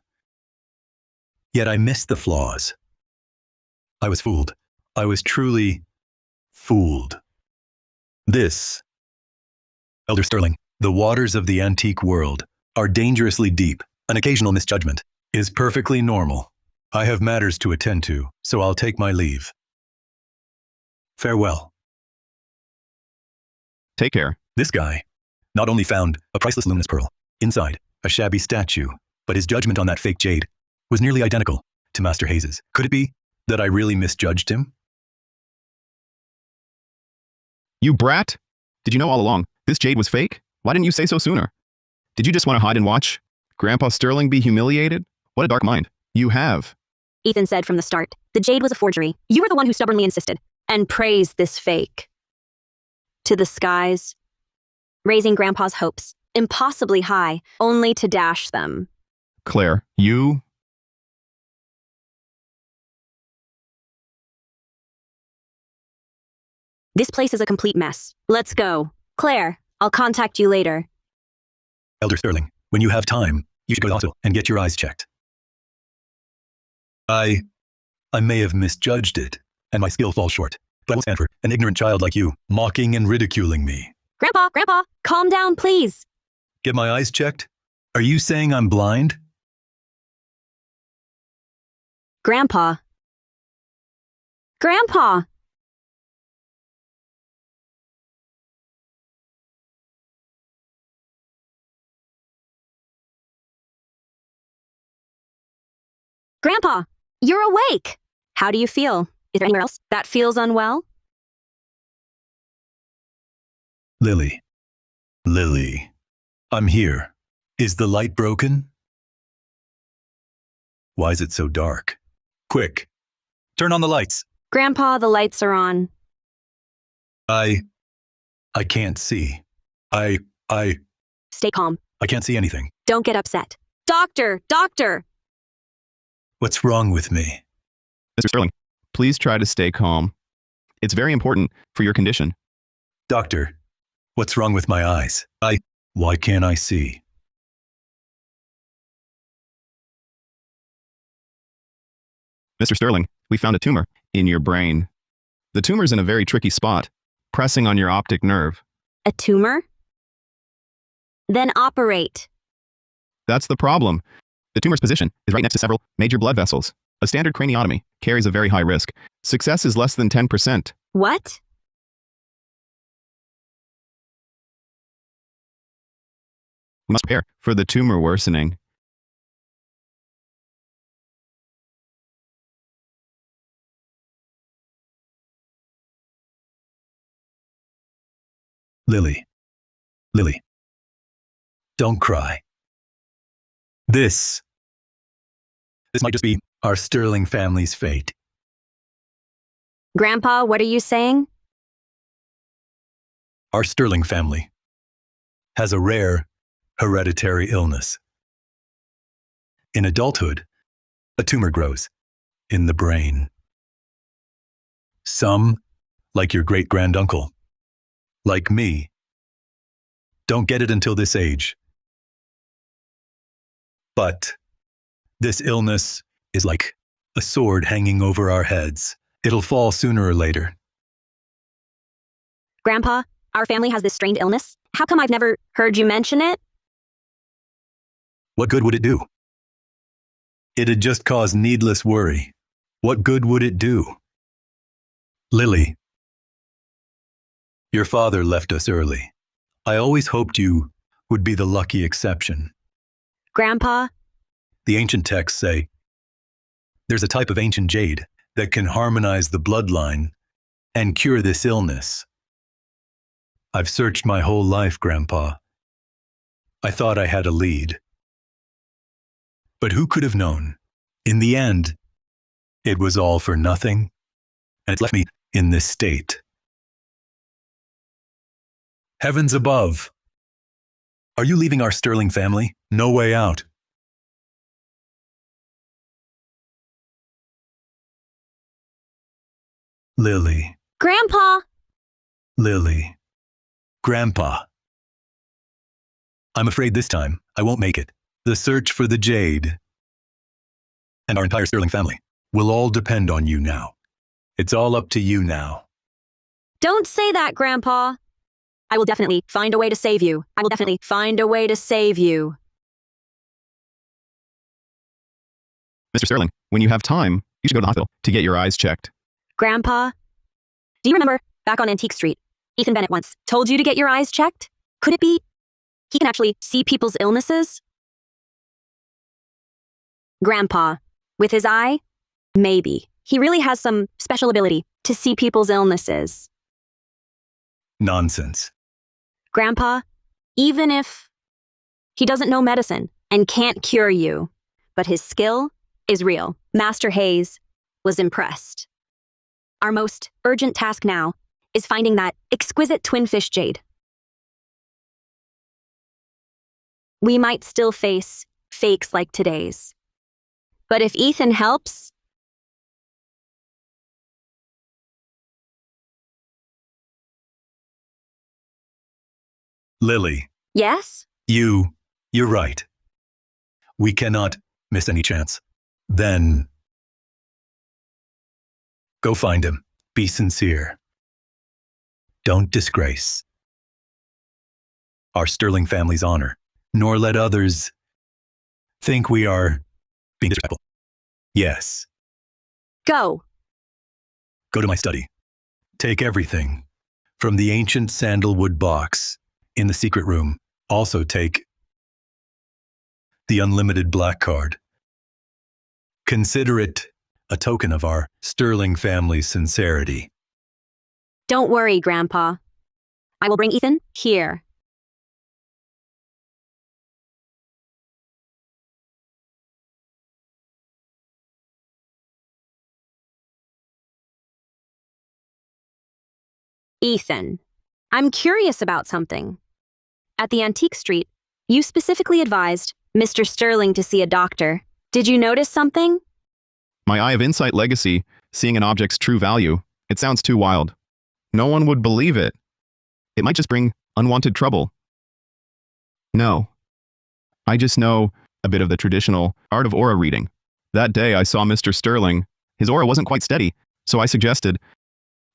yet I missed the flaws. I was fooled. I was truly fooled. This, Elder Sterling, the waters of the antique world are dangerously deep. An occasional misjudgment is perfectly normal. I have matters to attend to, so I'll take my leave. Farewell. Take care. This guy not only found a priceless luminous pearl inside a shabby statue, but his judgment on that fake jade was nearly identical to Master Hayes's. Could it be that I really misjudged him? You brat! Did you know all along this jade was fake? Why didn't you say so sooner? Did you just want to hide and watch Grandpa Sterling be humiliated? What a dark mind you have. Ethan said from the start, the jade was a forgery. You were the one who stubbornly insisted and praised this fake. To the skies, raising Grandpa's hopes, impossibly high, only to dash them. Claire, you... This place is a complete mess. Let's go. Claire, I'll contact you later. Elder Sterling, when you have time, you should go to the hospital and get your eyes checked. I may have misjudged it, and my skill falls short, but I won't stand for an ignorant child like you mocking and ridiculing me. Grandpa, calm down, please. Get my eyes checked? Are you saying I'm blind? Grandpa. Grandpa, you're awake. How do you feel? Is there anywhere else that feels unwell? Lily, I'm here. Is the light broken? Why is it so dark? Quick, turn on the lights. Grandpa, the lights are on. I can't see. I Stay calm. can't see anything. Don't get upset. Doctor! Doctor! What's wrong with me? Mr. Sterling, please try to stay calm. It's very important for your condition. Doctor, what's wrong with my eyes? Why can't I see? Mr. Sterling, we found a tumor in your brain. The tumor's in a very tricky spot, pressing on your optic nerve. A tumor? Then operate. That's the problem. The tumor's position is right next to several major blood vessels. A standard craniotomy carries a very high risk. Success is less than 10%. What? We must prepare for the tumor worsening. Lily, don't cry. This might just be our Sterling family's fate. Grandpa, what are you saying? Our Sterling family has a rare hereditary illness. In adulthood, a tumor grows in the brain. Some, like your great-granduncle, like me, don't get it until this age. But this illness is like a sword hanging over our heads. It'll fall sooner or later. Grandpa, our family has this strange illness. How come I've never heard you mention it? What good would it do? It'd just cause needless worry. What good would it do? Lily, your father left us early. I always hoped you would be the lucky exception. Grandpa, The ancient texts say there's a type of ancient jade that can harmonize the bloodline and cure this illness. I've searched my whole life, Grandpa. I thought I had a lead. But who could have known? In the end, it was all for nothing, and it's left me in this state. Heavens above! Are you leaving our Sterling family? No way out. Lily, Grandpa! Lily, Grandpa. I'm afraid this time I won't make it. The search for the jade and our entire Sterling family will all depend on you now. It's all up to you now. Don't say that, Grandpa. I will definitely find a way to save you. I will definitely find a way to save you. Mr. Sterling, when you have time, you should go to the hospital to get your eyes checked. Grandpa, do you remember back on Antique Street, Ethan Bennett once told you to get your eyes checked? Could it be he can actually see people's illnesses? Grandpa, with his eye? Maybe. He really has some special ability to see people's illnesses. Nonsense. Grandpa, even if he doesn't know medicine and can't cure you, but his skill is real. Master Hayes was impressed. Our most urgent task now is finding that exquisite twin-fish jade. We might still face fakes like today's. But if Ethan helps, Lily, yes? you're right. We cannot miss any chance. Then, go find him. Be sincere. Don't disgrace our Sterling family's honor, nor let others think we are being disrespectful. Yes, Go. go to my study. Take everything from the ancient sandalwood box in the secret room. Also take the unlimited black card. Consider it a token of our Sterling family's sincerity. Don't worry, Grandpa. I will bring Ethan here. Ethan, I'm curious about something. At the antique street, you specifically advised Mr. Sterling to see a doctor. Did you notice something? My eye of insight legacy, seeing an object's true value, it sounds too wild. No one would believe it. It might just bring unwanted trouble. No. I just know a bit of the traditional art of aura reading. That day I saw Mr. Sterling. His aura wasn't quite steady, so I suggested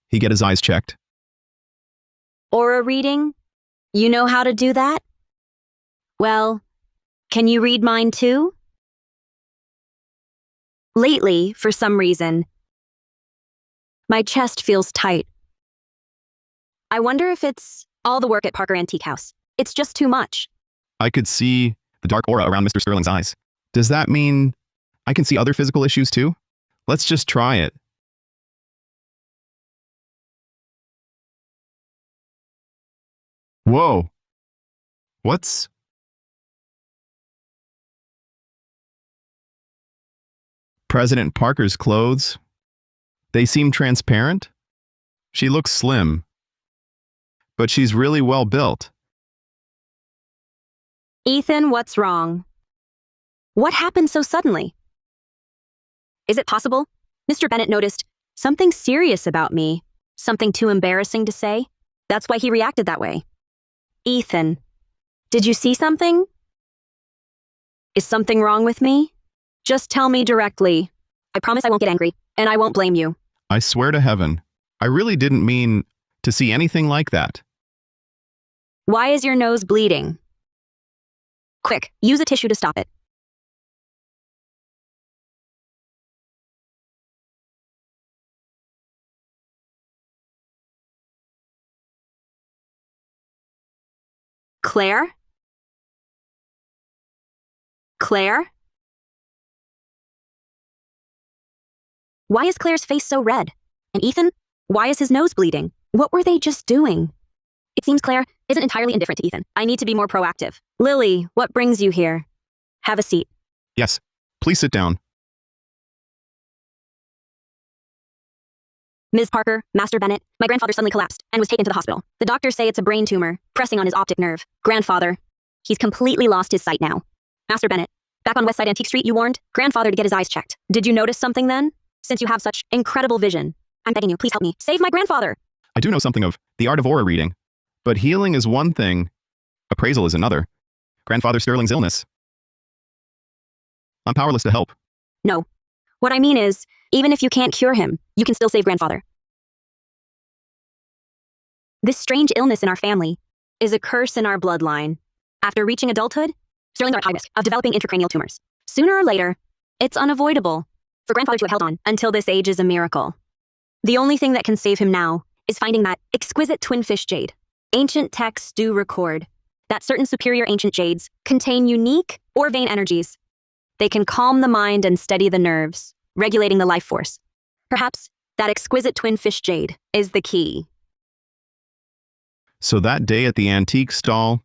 he get his eyes checked. Aura reading? You know how to do that? Well, can you read mine too? Lately, for some reason, my chest feels tight. I wonder if it's all the work at Parker Antique House. It's just too much. I could see the dark aura around Mr. Sterling's eyes. Does that mean I can see other physical issues too? Let's just try it. Whoa. What's... President Parker's clothes? They seem transparent? She looks slim, but she's really well built. Ethan, what's wrong? What happened so suddenly? Is it possible Mr. Bennett noticed something serious about me? Something too embarrassing to say? That's why he reacted that way. Ethan, did you see something? Is something wrong with me? Just tell me directly. I promise I won't get angry, and I won't blame you. I swear to heaven, I really didn't mean to see anything like that. Why is your nose bleeding? Quick, use a tissue to stop it. Claire? Claire? Why is Claire's face so red? And Ethan? Why is his nose bleeding? What were they just doing? It seems Claire isn't entirely indifferent to Ethan. I need to be more proactive. Lily, what brings you here? Have a seat. Yes, please sit down. Ms. Parker, Master Bennett, my grandfather suddenly collapsed and was taken to the hospital. The doctors say it's a brain tumor, pressing on his optic nerve. Grandfather, he's completely lost his sight now. Master Bennett, back on West Side Antique Street, you warned grandfather to get his eyes checked. Did you notice something then? Since you have such incredible vision, I'm begging you, please help me. Save my grandfather. I do know something of the art of aura reading, but healing is one thing, appraisal is another. Grandfather Sterling's illness. I'm powerless to help. No. What I mean is, even if you can't cure him, you can still save grandfather. This strange illness in our family is a curse in our bloodline. After reaching adulthood, Sterlings are at high risk of developing intracranial tumors. Sooner or later, it's unavoidable. For grandfather to have held on until this age is a miracle. The only thing that can save him now is finding that exquisite twin fish jade. Ancient texts do record that certain superior ancient jades contain unique or vain energies. They can calm the mind and steady the nerves, regulating the life force. Perhaps that exquisite twin fish jade is the key. So that day at the antique stall,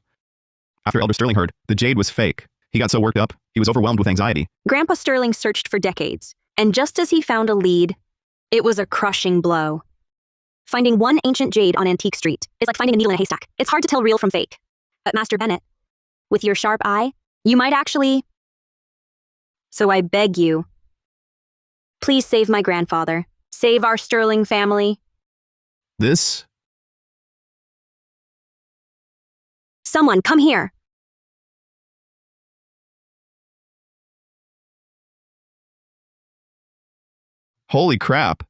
after Elder Sterling heard the jade was fake, he got so worked up, he was overwhelmed with anxiety. Grandpa Sterling searched for decades, and just as he found a lead, it was a crushing blow. Finding one ancient jade on Antique Street is like finding a needle in a haystack. It's hard to tell real from fake. But Master Bennett, with your sharp eye, you might actually... So I beg you, please save my grandfather. Save our Sterling family. This? Someone, come here. Holy crap.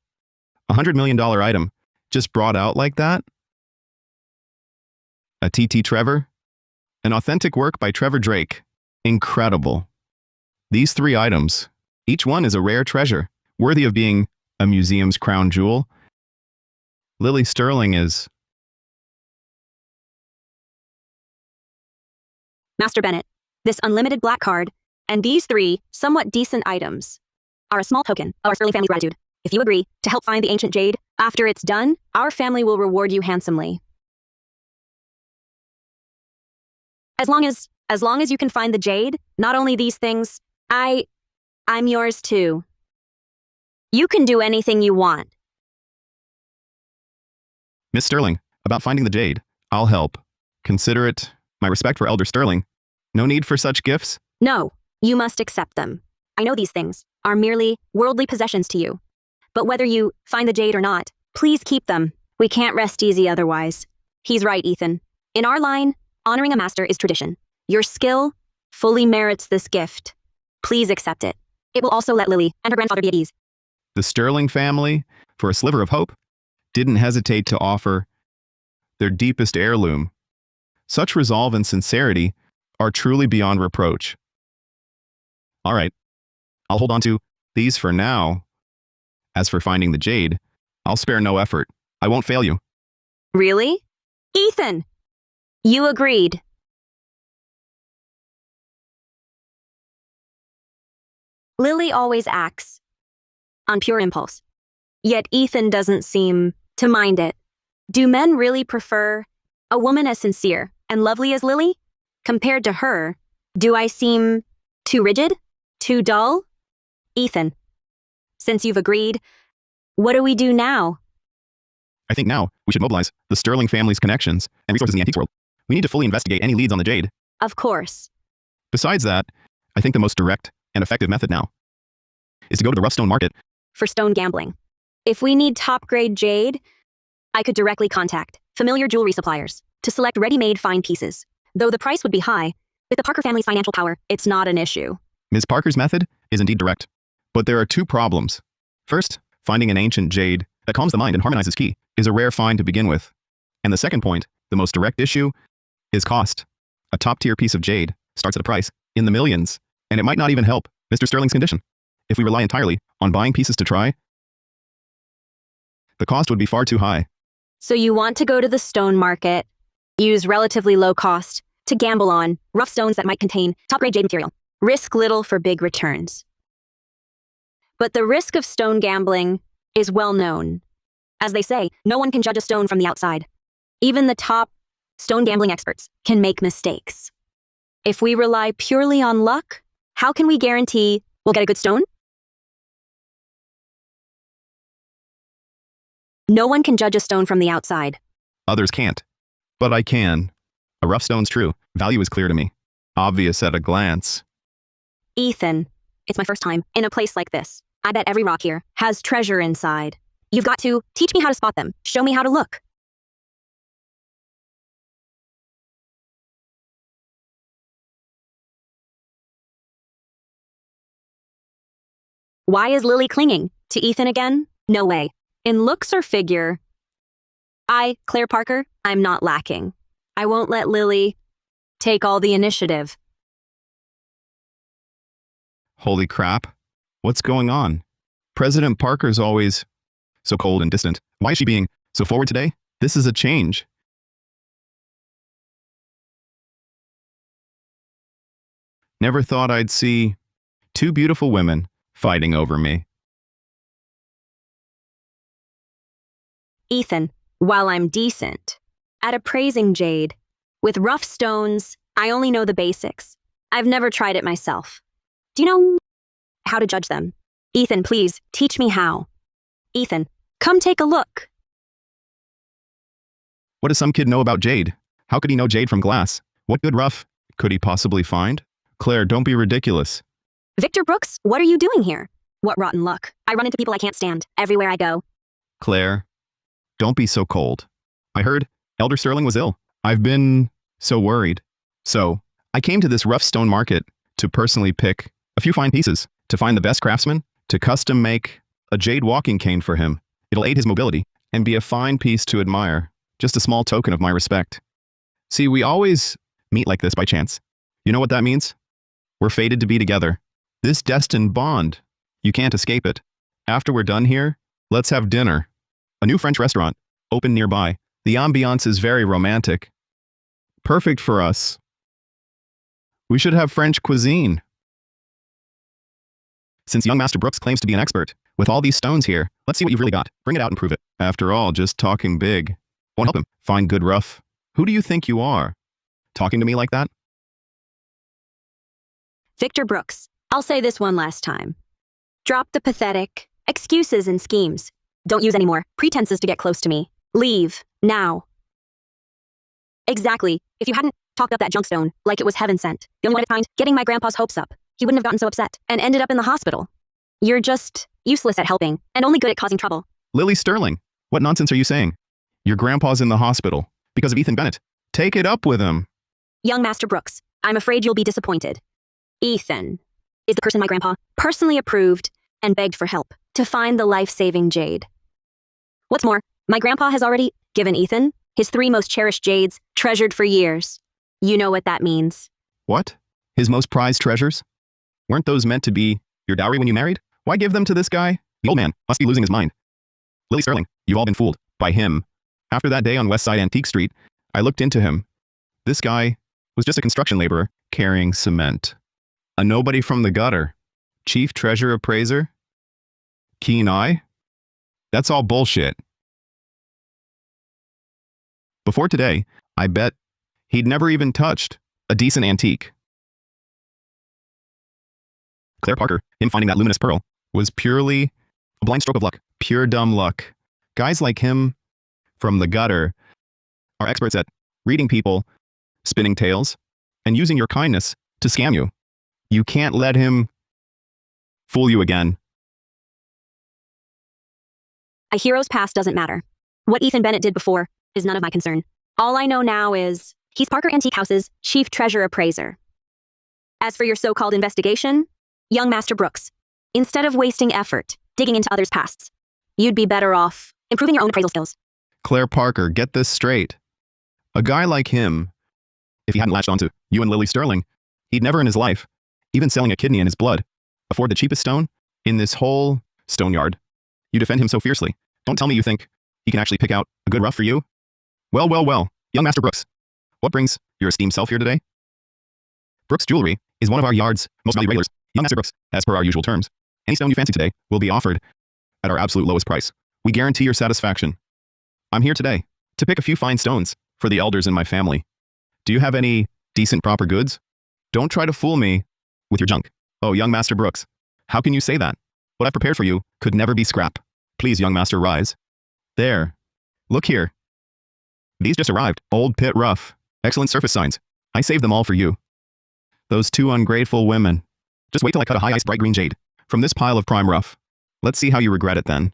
$100 million item. Just brought out like that? A T.T. Trevor? An authentic work by Trevor Drake. Incredible. These 3 items, each one is a rare treasure, worthy of being a museum's crown jewel. Lily Sterling is... Master Bennett, this unlimited black card, and these 3 somewhat decent items are a small token of our Sterling family gratitude. If you agree to help find the ancient jade, after it's done, our family will reward you handsomely. As long as you can find the jade, not only these things, I'm yours too. You can do anything you want. Miss Sterling, about finding the jade. I'll help. Consider it my respect for Elder Sterling. No need for such gifts. No, you must accept them. I know these things are merely worldly possessions to you. But whether you find the jade or not, please keep them. We can't rest easy otherwise. He's right, Ethan. In our line, honoring a master is tradition. Your skill fully merits this gift. Please accept it. It will also let Lily and her grandfather be at ease. The Sterling family, for a sliver of hope, didn't hesitate to offer their deepest heirloom. Such resolve and sincerity are truly beyond reproach. All right, I'll hold on to these for now. As for finding the jade, I'll spare no effort. I won't fail you. Really? Ethan! You agreed. Lily always acts on pure impulse. Yet Ethan doesn't seem to mind it. Do men really prefer a woman as sincere and lovely as Lily? Compared to her, do I seem too rigid? Too dull? Ethan, since you've agreed, what do we do now? I think now we should mobilize the Sterling family's connections and resources in the antiques world. We need to fully investigate any leads on the jade. Of course. Besides that, I think the most direct and effective method now is to go to the rough stone market. For stone gambling. If we need top-grade jade, I could directly contact familiar jewelry suppliers to select ready-made fine pieces. Though the price would be high, with the Parker family's financial power, it's not an issue. Ms. Parker's method is indeed direct, but there are two problems. First, finding an ancient jade that calms the mind and harmonizes ki is a rare find to begin with. And the second point, the most direct issue, is cost. A top-tier piece of jade starts at a price in the millions, and it might not even help Mr. Sterling's condition. If we rely entirely on buying pieces to try, the cost would be far too high. So you want to go to the stone market, use relatively low cost to gamble on rough stones that might contain top-grade jade material. Risk little for big returns. But the risk of stone gambling is well known. As they say, no one can judge a stone from the outside. Even the top stone gambling experts can make mistakes. If we rely purely on luck, how can we guarantee we'll get a good stone? No one can judge a stone from the outside. Others can't. But I can. A rough stone's true. Value is clear to me. Obvious at a glance. Ethan, it's my first time in a place like this. I bet every rock here has treasure inside. You've got to teach me how to spot them. Show me how to look. Why is Lily clinging to Ethan again? No way. In looks or figure, Claire Parker, I'm not lacking. I won't let Lily take all the initiative. Holy crap. What's going on? President Parker's always so cold and distant. Why is she being so forward today? This is a change. Never thought I'd see two beautiful women fighting over me. Ethan, while I'm decent at appraising jade, with rough stones, I only know the basics. I've never tried it myself. Do you know how to judge them? Ethan, please, teach me how. Ethan, come take a look. What does some kid know about jade? How could he know jade from glass? What good rough could he possibly find? Claire, don't be ridiculous. Victor Brooks, what are you doing here? What rotten luck. I run into people I can't stand everywhere I go. Claire, don't be so cold. I heard Elder Sterling was ill. I've been so worried. So, I came to this rough stone market to personally pick a few fine pieces, to find the best craftsman, to custom make a jade walking cane for him. It'll aid his mobility and be a fine piece to admire. Just a small token of my respect. See, we always meet like this by chance. You know what that means? We're fated to be together. This destined bond. You can't escape it. After we're done here, let's have dinner. A new French restaurant, open nearby. The ambiance is very romantic. Perfect for us. We should have French cuisine. Since young Master Brooks claims to be an expert, with all these stones here, let's see what you've really got. Bring it out and prove it. After all, just talking big won't help him find good rough. Who do you think you are? Talking to me like that? Victor Brooks, I'll say this one last time. Drop the pathetic excuses and schemes. Don't use any more pretenses to get close to me. Leave, now. Exactly. If you hadn't talked up that junk stone like it was heaven sent, the only one of its kind, getting my grandpa's hopes up, he wouldn't have gotten so upset and ended up in the hospital. You're just useless at helping and only good at causing trouble. Lily Sterling, what nonsense are you saying? Your grandpa's in the hospital because of Ethan Bennett. Take it up with him. Young Master Brooks, I'm afraid you'll be disappointed. Ethan is the person my grandpa personally approved and begged for help to find the life-saving jade. What's more, my grandpa has already given Ethan his 3 most cherished jades, treasured for years. You know what that means. What? His most prized treasures? Weren't those meant to be your dowry when you married? Why give them to this guy? The old man must be losing his mind. Lily Sterling, you've all been fooled by him. After that day on West Side Antique Street, I looked into him. This guy was just a construction laborer carrying cement. A nobody from the gutter. Chief treasure appraiser? Keen eye? That's all bullshit. Before today, I bet he'd never even touched a decent antique. Claire Parker, him finding that luminous pearl, was purely a blind stroke of luck. Pure dumb luck. Guys like him from the gutter are experts at reading people, spinning tales, and using your kindness to scam you. You can't let him fool you again. A hero's past doesn't matter. What Ethan Bennett did before is none of my concern. All I know now is he's Parker Antique House's chief treasure appraiser. As for your so-called investigation, young Master Brooks, instead of wasting effort digging into others' pasts, you'd be better off improving your own appraisal skills. Claire Parker, get this straight. A guy like him, if he hadn't latched onto you and Lily Sterling, he'd never in his life, even selling a kidney in his blood, afford the cheapest stone in this whole stone yard. You defend him so fiercely. Don't tell me you think he can actually pick out a good rough for you? Well, well, well, young Master Brooks, what brings your esteemed self here today? Brooks Jewelry is one of our yard's most valued regulars. Young Master Brooks, as per our usual terms, any stone you fancy today will be offered at our absolute lowest price. We guarantee your satisfaction. I'm here today to pick a few fine stones for the elders in my family. Do you have any decent proper goods? Don't try to fool me with your junk. Oh, young Master Brooks, how can you say that? What I've prepared for you could never be scrap. Please, young Master, rise. There. Look here. These just arrived. Old Pit Rough. Excellent surface signs. I saved them all for you. Those 2 ungrateful women. Just wait till I cut a high-ice bright green jade from this pile of prime rough. Let's see how you regret it then.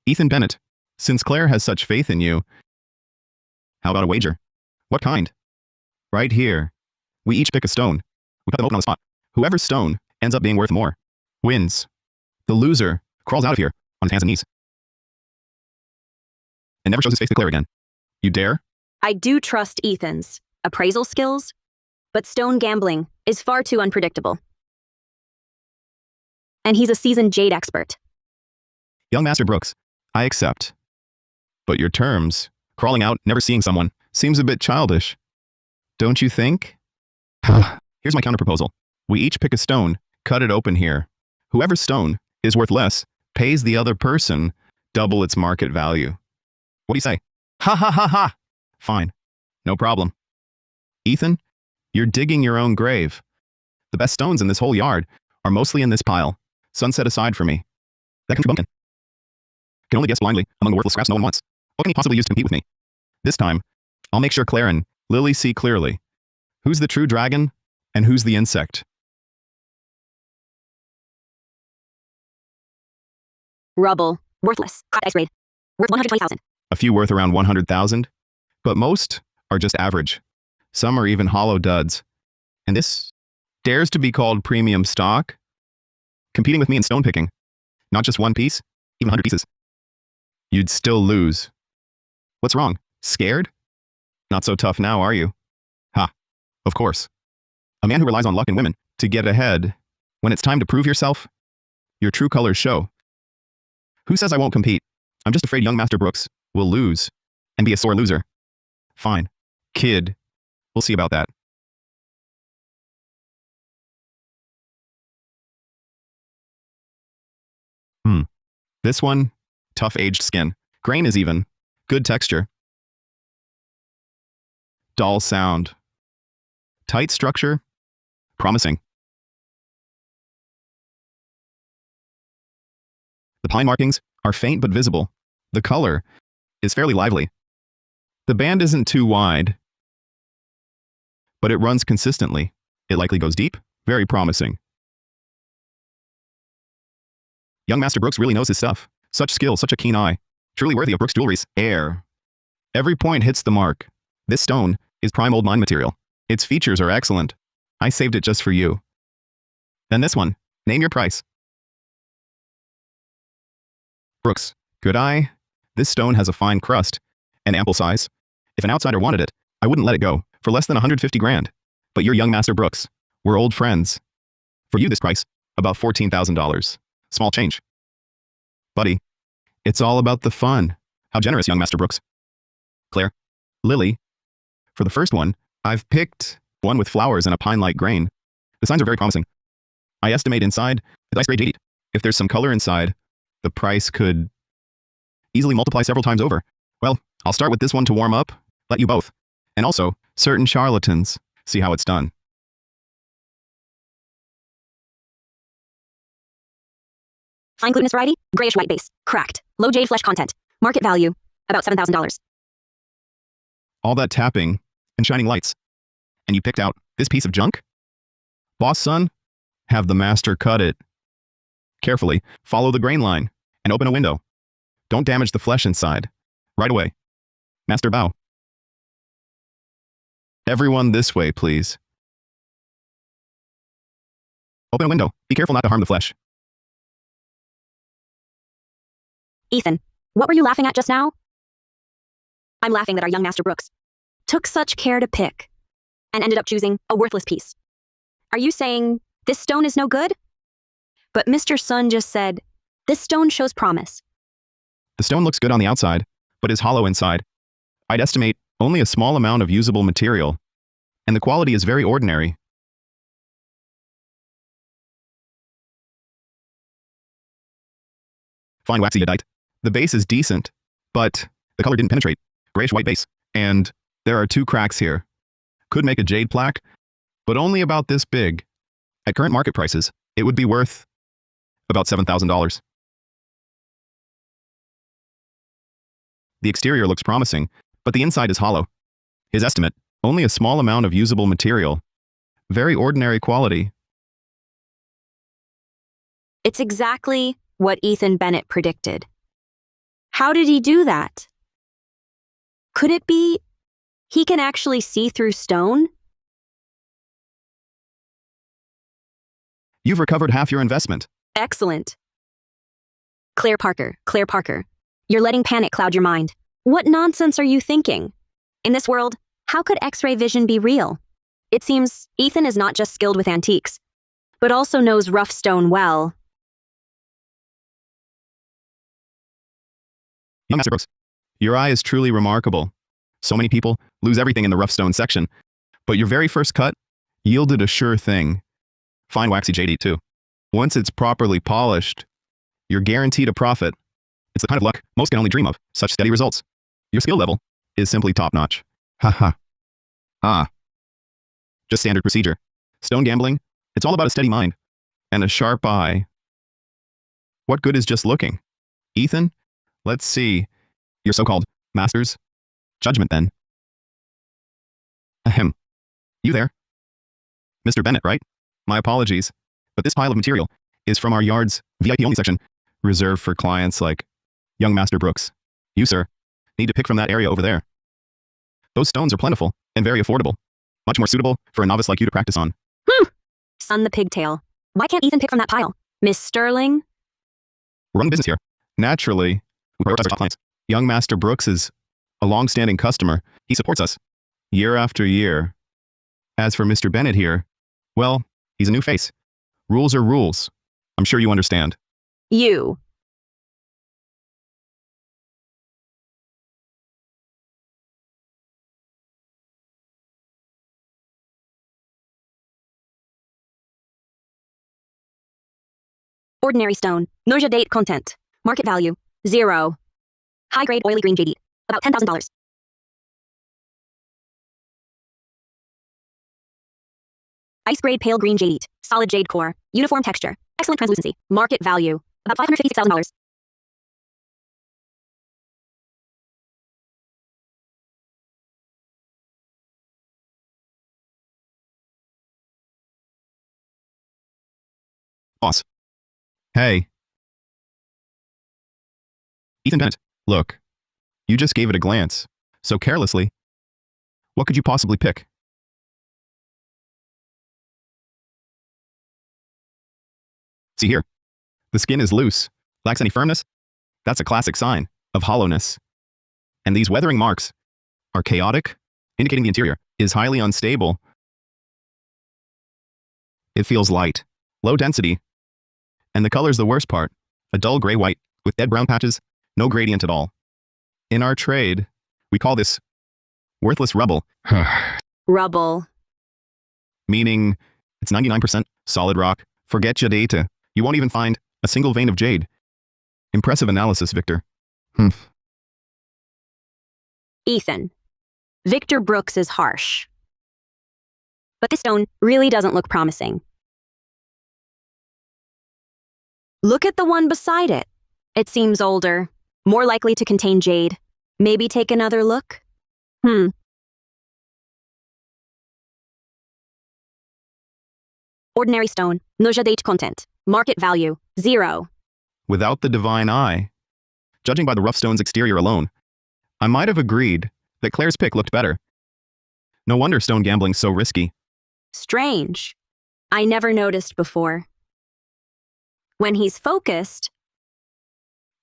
Ethan Bennett, since Claire has such faith in you, how about a wager? What kind? Right here. We each pick a stone. We cut them open on the spot. Whoever's stone ends up being worth more wins. The loser crawls out of here on his hands and knees and never shows his face to Claire again. You dare? I do trust Ethan's appraisal skills, but stone gambling is far too unpredictable. And he's a seasoned jade expert. Young Master Brooks, I accept. But your terms, crawling out, never seeing someone, seems a bit childish. Don't you think? Here's my counterproposal. We each pick a stone, cut it open here. Whoever's stone is worth less pays the other person double its market value. What do you say? Ha ha ha ha! Fine. No problem. Ethan, you're digging your own grave. The best stones in this whole yard are mostly in this pile, sunset aside for me. That country bumpkin can only guess blindly among the worthless scraps no one wants. What can he possibly use to compete with me? This time, I'll make sure Claire and Lily see clearly. Who's the true dragon and who's the insect? Rubble. Worthless. Hot ice grade. Worth 120,000. A few worth around 100,000, but most are just average. Some are even hollow duds. And this dares to be called premium stock? Competing with me in stone picking. Not just one piece, even 100 pieces. You'd still lose. What's wrong? Scared? Not so tough now, are you? Ha. Of course. A man who relies on luck and women to get ahead. When it's time to prove yourself, your true colors show. Who says I won't compete? I'm just afraid young Master Brooks will lose and be a sore loser. Fine. Kid. We'll see about that. This one, tough aged skin. Grain is even. Good texture. Dull sound. Tight structure. Promising. The pine markings are faint but visible. The color is fairly lively. The band isn't too wide, but it runs consistently. It likely goes deep. Very promising. Young Master Brooks really knows his stuff. Such skill, such a keen eye. Truly worthy of Brooks Jewelry's air. Every point hits the mark. This stone is prime old mine material. Its features are excellent. I saved it just for you. Then this one. Name your price. Brooks, good eye. This stone has a fine crust and ample size. If an outsider wanted it, I wouldn't let it go for less than 150 grand. But you're young Master Brooks. We're old friends. For you, this price, about $14,000. Small change. Buddy, it's all about the fun. How generous, young Master Brooks. Claire. Lily. For the first one, I've picked one with flowers and a pine-like grain. The signs are very promising. I estimate inside, the dice grade 8. If there's some color inside, the price could easily multiply several times over. Well, I'll start with this one to warm up, let you both. And also, certain charlatans, see how it's done. Fine glutinous variety, grayish white base, cracked, low jade flesh content. Market value, about $7,000. All that tapping and shining lights. And you picked out this piece of junk? Boss son, have the master cut it. Carefully, follow the grain line and open a window. Don't damage the flesh inside. Right away. Master bow. Everyone this way, please. Open a window. Be careful not to harm the flesh. Ethan, what were you laughing at just now? I'm laughing that our young Master Brooks took such care to pick and ended up choosing a worthless piece. Are you saying this stone is no good? But Mr. Sun just said, this stone shows promise. The stone looks good on the outside, but is hollow inside. I'd estimate only a small amount of usable material, and the quality is very ordinary. Fine waxy jadeite. The base is decent, but the color didn't penetrate. Grayish-white base, and there are 2 cracks here. Could make a jade plaque, but only about this big. At current market prices, it would be worth about $7,000. The exterior looks promising, but the inside is hollow. His estimate, only a small amount of usable material. Very ordinary quality. It's exactly what Ethan Bennett predicted. How did he do that? Could it be he can actually see through stone? You've recovered half your investment. Excellent. Claire Parker, you're letting panic cloud your mind. What nonsense are you thinking? In this world, how could X-ray vision be real? It seems Ethan is not just skilled with antiques, but also knows rough stone well. Young Master Brooks, your eye is truly remarkable. So many people lose everything in the rough stone section, but your very first cut yielded a sure thing. Fine waxy jadeite too. Once it's properly polished, you're guaranteed a profit. It's the kind of luck most can only dream of, such steady results. Your skill level is simply top-notch. Haha. Ah. Just standard procedure. Stone gambling, it's all about a steady mind and a sharp eye. What good is just looking? Ethan, let's see. Your so-called master's judgment then. Ahem. You there? Mr. Bennett, right? My apologies, but this pile of material is from our yard's VIP-only section, reserved for clients like young Master Brooks. You, sir, need to pick from that area over there. Those stones are plentiful and very affordable, much more suitable for a novice like you to practice on. Son the pigtail. Why can't Ethan pick from that pile? Miss Sterling? We're running business here. Naturally, we prioritize our top clients. Young Master Brooks is a long-standing customer. He supports us year after year. As for Mr. Bennett here, well, he's a new face. Rules are rules. I'm sure you understand. You. Ordinary stone. No jadeite content. Market value, 0. High-grade oily green jadeite, about $10,000. Ice-grade pale green jadeite, solid jade core, uniform texture, excellent translucency. Market value, about $556,000. Boss. Hey. Ethan Bennett, look. You just gave it a glance. So carelessly. What could you possibly pick? See here. The skin is loose, lacks any firmness. That's a classic sign of hollowness. And these weathering marks are chaotic, indicating the interior is highly unstable. It feels light, low density, and the color's the worst part. A dull gray white with dead brown patches, no gradient at all. In our trade, we call this worthless rubble. Rubble. Meaning it's 99% solid rock. Forget your data. You won't even find a single vein of jade. Impressive analysis, Victor. Ethan. Victor Brooks is harsh. But this stone really doesn't look promising. Look at the one beside it. It seems older, more likely to contain jade. Maybe take another look? Ordinary stone, no jadate content. Market value, 0. Without the divine eye, judging by the rough stone's exterior alone, I might have agreed that Claire's pick looked better. No wonder stone gambling's so risky. Strange. I never noticed before. When he's focused,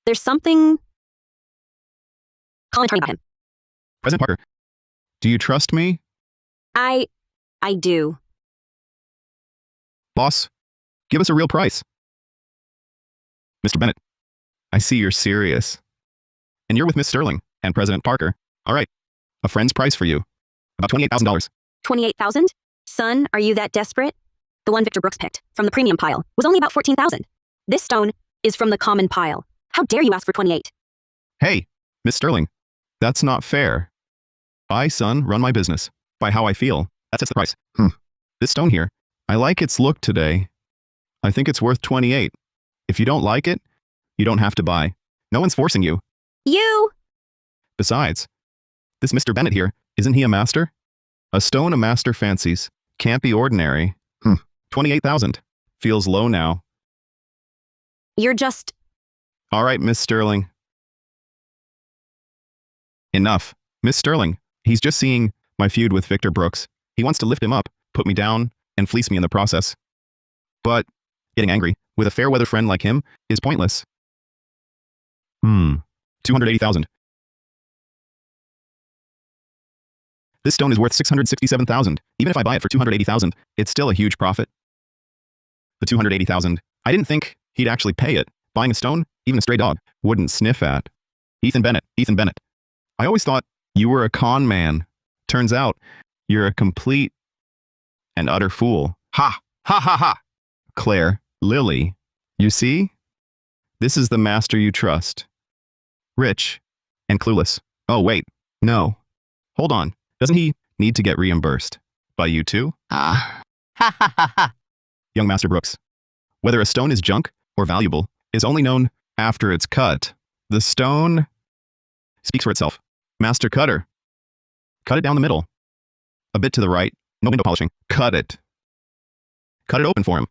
there's something calling about him. President Parker, do you trust me? I do. Boss, give us a real price. Mr. Bennett, I see you're serious. And you're with Miss Sterling and President Parker. All right, a friend's price for you. About $28,000. 28,000? Son, are you that desperate? The one Victor Brooks picked from the premium pile was only about 14,000. This stone is from the common pile. How dare you ask for 28? Hey, Miss Sterling, that's not fair. I, son, run my business by how I feel. That sets the price. This stone here, I like its look today. I think it's worth 28. If you don't like it, you don't have to buy. No one's forcing you. You! Besides, this Mr. Bennett here, isn't he a master? A stone a master fancies. Can't be ordinary. 28,000. Feels low now. You're just... All right, Miss Sterling. Enough. Miss Sterling, he's just seeing my feud with Victor Brooks. He wants to lift him up, put me down, and fleece me in the process. But getting angry with a fair-weather friend like him is pointless. 280,000. This stone is worth 667,000. Even if I buy it for 280,000, it's still a huge profit. The 280,000. I didn't think he'd actually pay it. Buying a stone, even a stray dog, wouldn't sniff at. Ethan Bennett. I always thought you were a con man. Turns out, you're a complete and utter fool. Ha! Ha ha ha! Claire, Lily, you see? This is the master you trust. Rich and clueless. Oh, wait. No. Hold on. Doesn't he need to get reimbursed? By you too? Ha ha ha ha. Young Master Brooks, whether a stone is junk or valuable is only known after it's cut. The stone speaks for itself. Master Cutter. Cut it down the middle. A bit to the right. No window polishing. Cut it. Cut it open for him.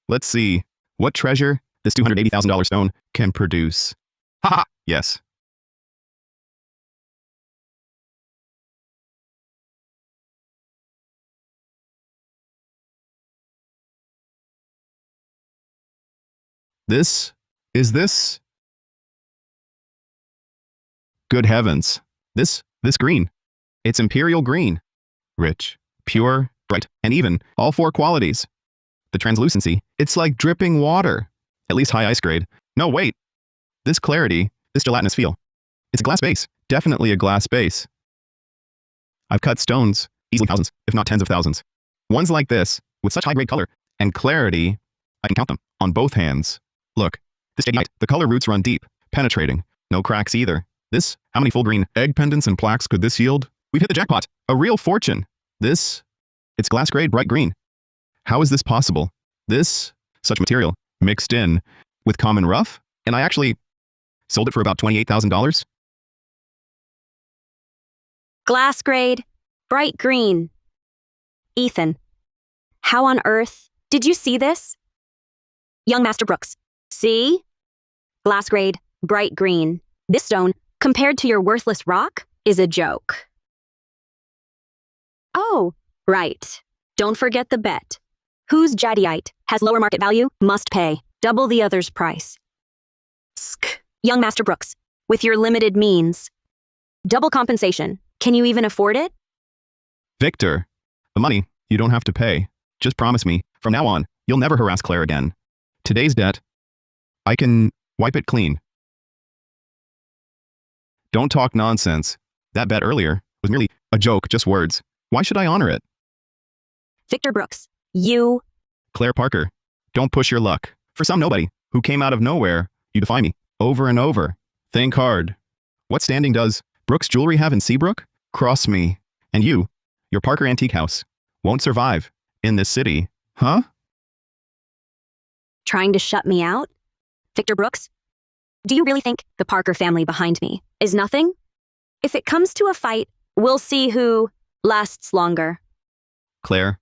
Let's see what treasure this $280,000 stone can produce. Ha ha! Yes. Is this? Good heavens. This green. It's imperial green. Rich, pure, bright, and even, all 4 qualities. The translucency, it's like dripping water. At least high ice grade. No, wait. This clarity, this gelatinous feel. It's a glass base. Definitely a glass base. I've cut stones, easily thousands, if not tens of thousands. Ones like this, with such high-grade color and clarity, I can count them on both hands. Look, this jadeite, the color roots run deep, penetrating. No cracks either. This, how many full green egg pendants and plaques could this yield? We've hit the jackpot. A real fortune. This, it's glass grade bright green. How is this possible? This, such material, mixed in with common rough? And I actually sold it for about $28,000? Glass grade, bright green. Ethan, how on earth did you see this? Young Master Brooks. See? Glass grade, bright green. This stone, compared to your worthless rock, is a joke. Oh, right. Don't forget the bet. Whose jadeite has lower market value must pay double the other's price. Sk. Young Master Brooks, with your limited means. Double compensation. Can you even afford it? Victor, the money you don't have to pay. Just promise me, from now on, you'll never harass Claire again. Today's debt, I can wipe it clean. Don't talk nonsense. That bet earlier was merely a joke, just words. Why should I honor it? Victor Brooks, you... Claire Parker, don't push your luck. For some nobody who came out of nowhere, you defy me over and over. Think hard. What standing does Brooks Jewelry have in Seabrook? Cross me. And you, your Parker Antique House, won't survive in this city, huh? Trying to shut me out? Victor Brooks? Do you really think the Parker family behind me is nothing? If it comes to a fight, we'll see who lasts longer. Claire,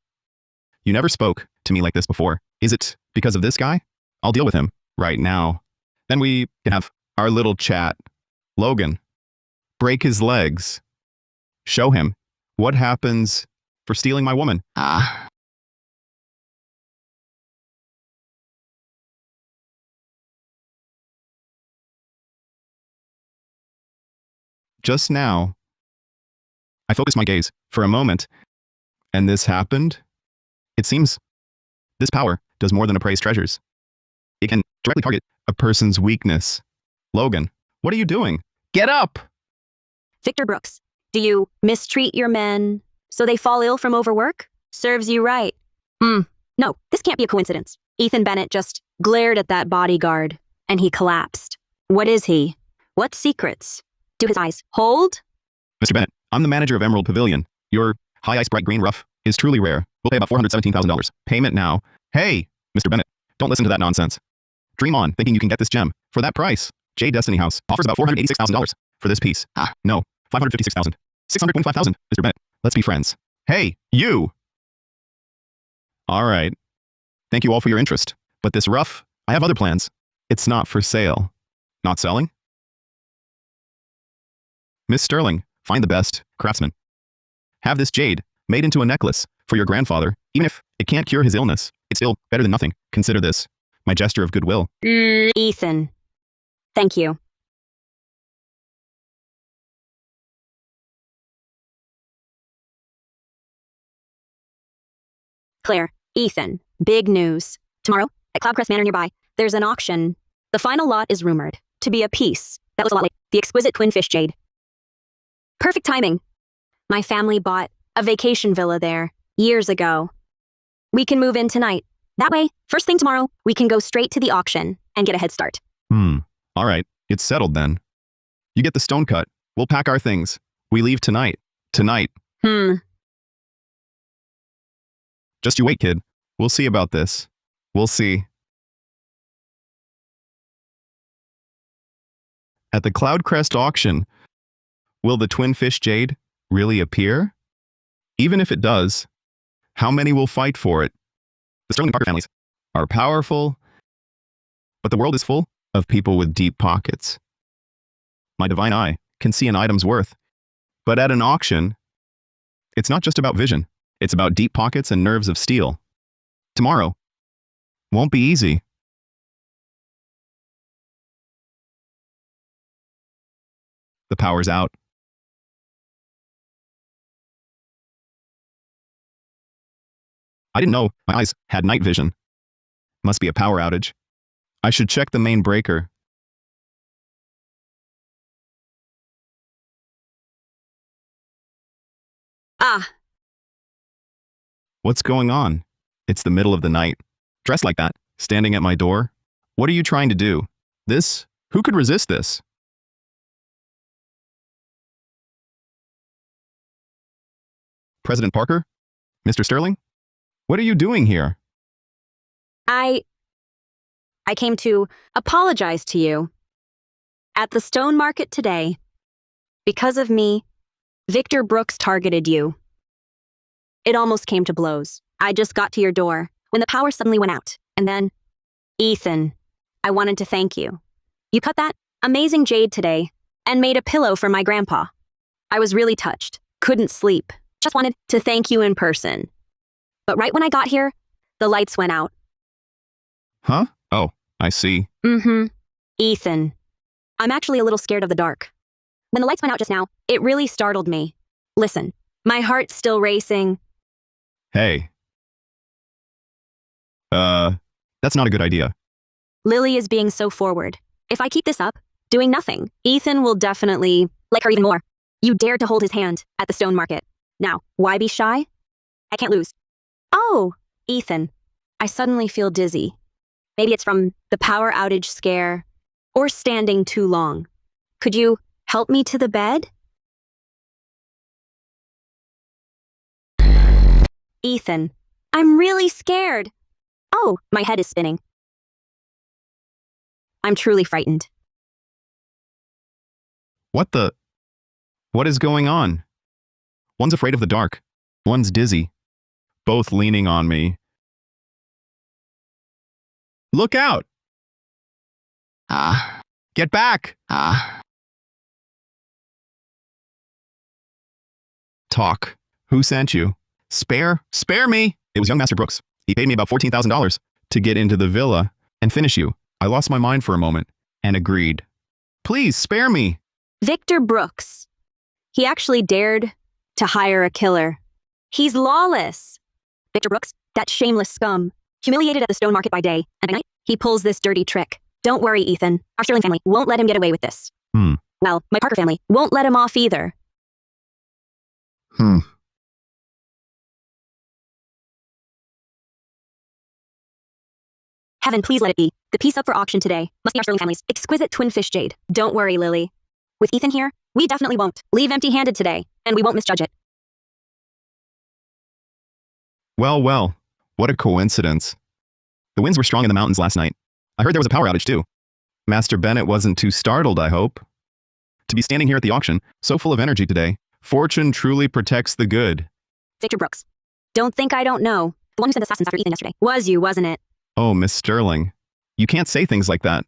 you never spoke to me like this before. Is it because of this guy? I'll deal with him right now. Then we can have our little chat. Logan, break his legs. Show him what happens for stealing my woman. Just now, I focused my gaze for a moment, and this happened. It seems this power does more than appraise treasures. It can directly target a person's weakness. Logan, what are you doing? Get up! Victor Brooks, do you mistreat your men so they fall ill from overwork? Serves you right. No, this can't be a coincidence. Ethan Bennett just glared at that bodyguard, and he collapsed. What is he? What secrets do his eyes hold? Mr. Bennett, I'm the manager of Emerald Pavilion. Your high ice bright green rough is truly rare. We'll pay about $417,000. Payment now. Hey, Mr. Bennett, don't listen to that nonsense. Dream on, thinking you can get this gem for that price. J Destiny House offers about $486,000 for this piece. No, $556,000. $625,000. Mr. Bennett, let's be friends. Hey, you! All right. Thank you all for your interest. But this rough, I have other plans. It's not for sale. Not selling? Miss Sterling, find the best craftsman. Have this jade made into a necklace for your grandfather. Even if it can't cure his illness, it's still better than nothing. Consider this my gesture of goodwill. Ethan. Thank you. Claire, Ethan, big news. Tomorrow, at Cloudcrest Manor nearby, there's an auction. The final lot is rumored to be a piece that was a lot like the exquisite twin fish jade. Perfect timing. My family bought a vacation villa there years ago. We can move in tonight. That way, first thing tomorrow, we can go straight to the auction and get a head start. All right, it's settled then. You get the stone cut. We'll pack our things. We leave tonight. Tonight. Just you wait, kid. We'll see about this. We'll see. At the Cloudcrest auction, will the twin fish jade really appear? Even if it does, how many will fight for it? The Sterling Parker families are powerful, but the world is full of people with deep pockets. My divine eye can see an item's worth, but at an auction, it's not just about vision. It's about deep pockets and nerves of steel. Tomorrow won't be easy. The power's out. I didn't know my eyes had night vision. Must be a power outage. I should check the main breaker. What's going on? It's the middle of the night. Dressed like that, standing at my door. What are you trying to do? This? Who could resist this? President Parker? Mr. Sterling? What are you doing here? I came to apologize to you. At the stone market today, because of me, Victor Brooks targeted you. It almost came to blows. I just got to your door when the power suddenly went out, and then Ethan, I wanted to thank you. You cut that amazing jade today and made a pillow for my grandpa. I was really touched. Couldn't sleep. Just wanted to thank you in person. But right when I got here, the lights went out. Huh? Oh, I see. Ethan, I'm actually a little scared of the dark. When the lights went out just now, it really startled me. Listen, my heart's still racing. Hey. That's not a good idea. Lily is being so forward. If I keep this up, doing nothing, Ethan will definitely like her even more. You dared to hold his hand at the stone market. Now, why be shy? I can't lose. Oh, Ethan, I suddenly feel dizzy. Maybe it's from the power outage scare or standing too long. Could you help me to the bed? Ethan, I'm really scared. Oh, my head is spinning. I'm truly frightened. What is going on? One's afraid of the dark. One's dizzy. Both leaning on me. Look out! Get back! Talk. Who sent you? Spare me! It was young Master Brooks. He paid me about $14,000 to get into the villa and finish you. I lost my mind for a moment and agreed. Please, spare me! Victor Brooks. He actually dared to hire a killer. He's lawless. Victor Brooks, that shameless scum, humiliated at the stone market by day, and by night, he pulls this dirty trick. Don't worry, Ethan. Our Sterling family won't let him get away with this. Well, my Parker family won't let him off either. Heaven, please let it be. The piece up for auction today must be our Sterling family's exquisite twin fish jade. Don't worry, Lily. With Ethan here, we definitely won't leave empty-handed today, and we won't misjudge it. Well, what a coincidence. The winds were strong in the mountains last night. I heard there was a power outage too. Master Bennett wasn't too startled, I hope. To be standing here at the auction, so full of energy today. Fortune truly protects the good. Victor Brooks. Don't think I don't know. The one who sent assassins after Ethan yesterday was you, wasn't it? Oh, Miss Sterling. You can't say things like that.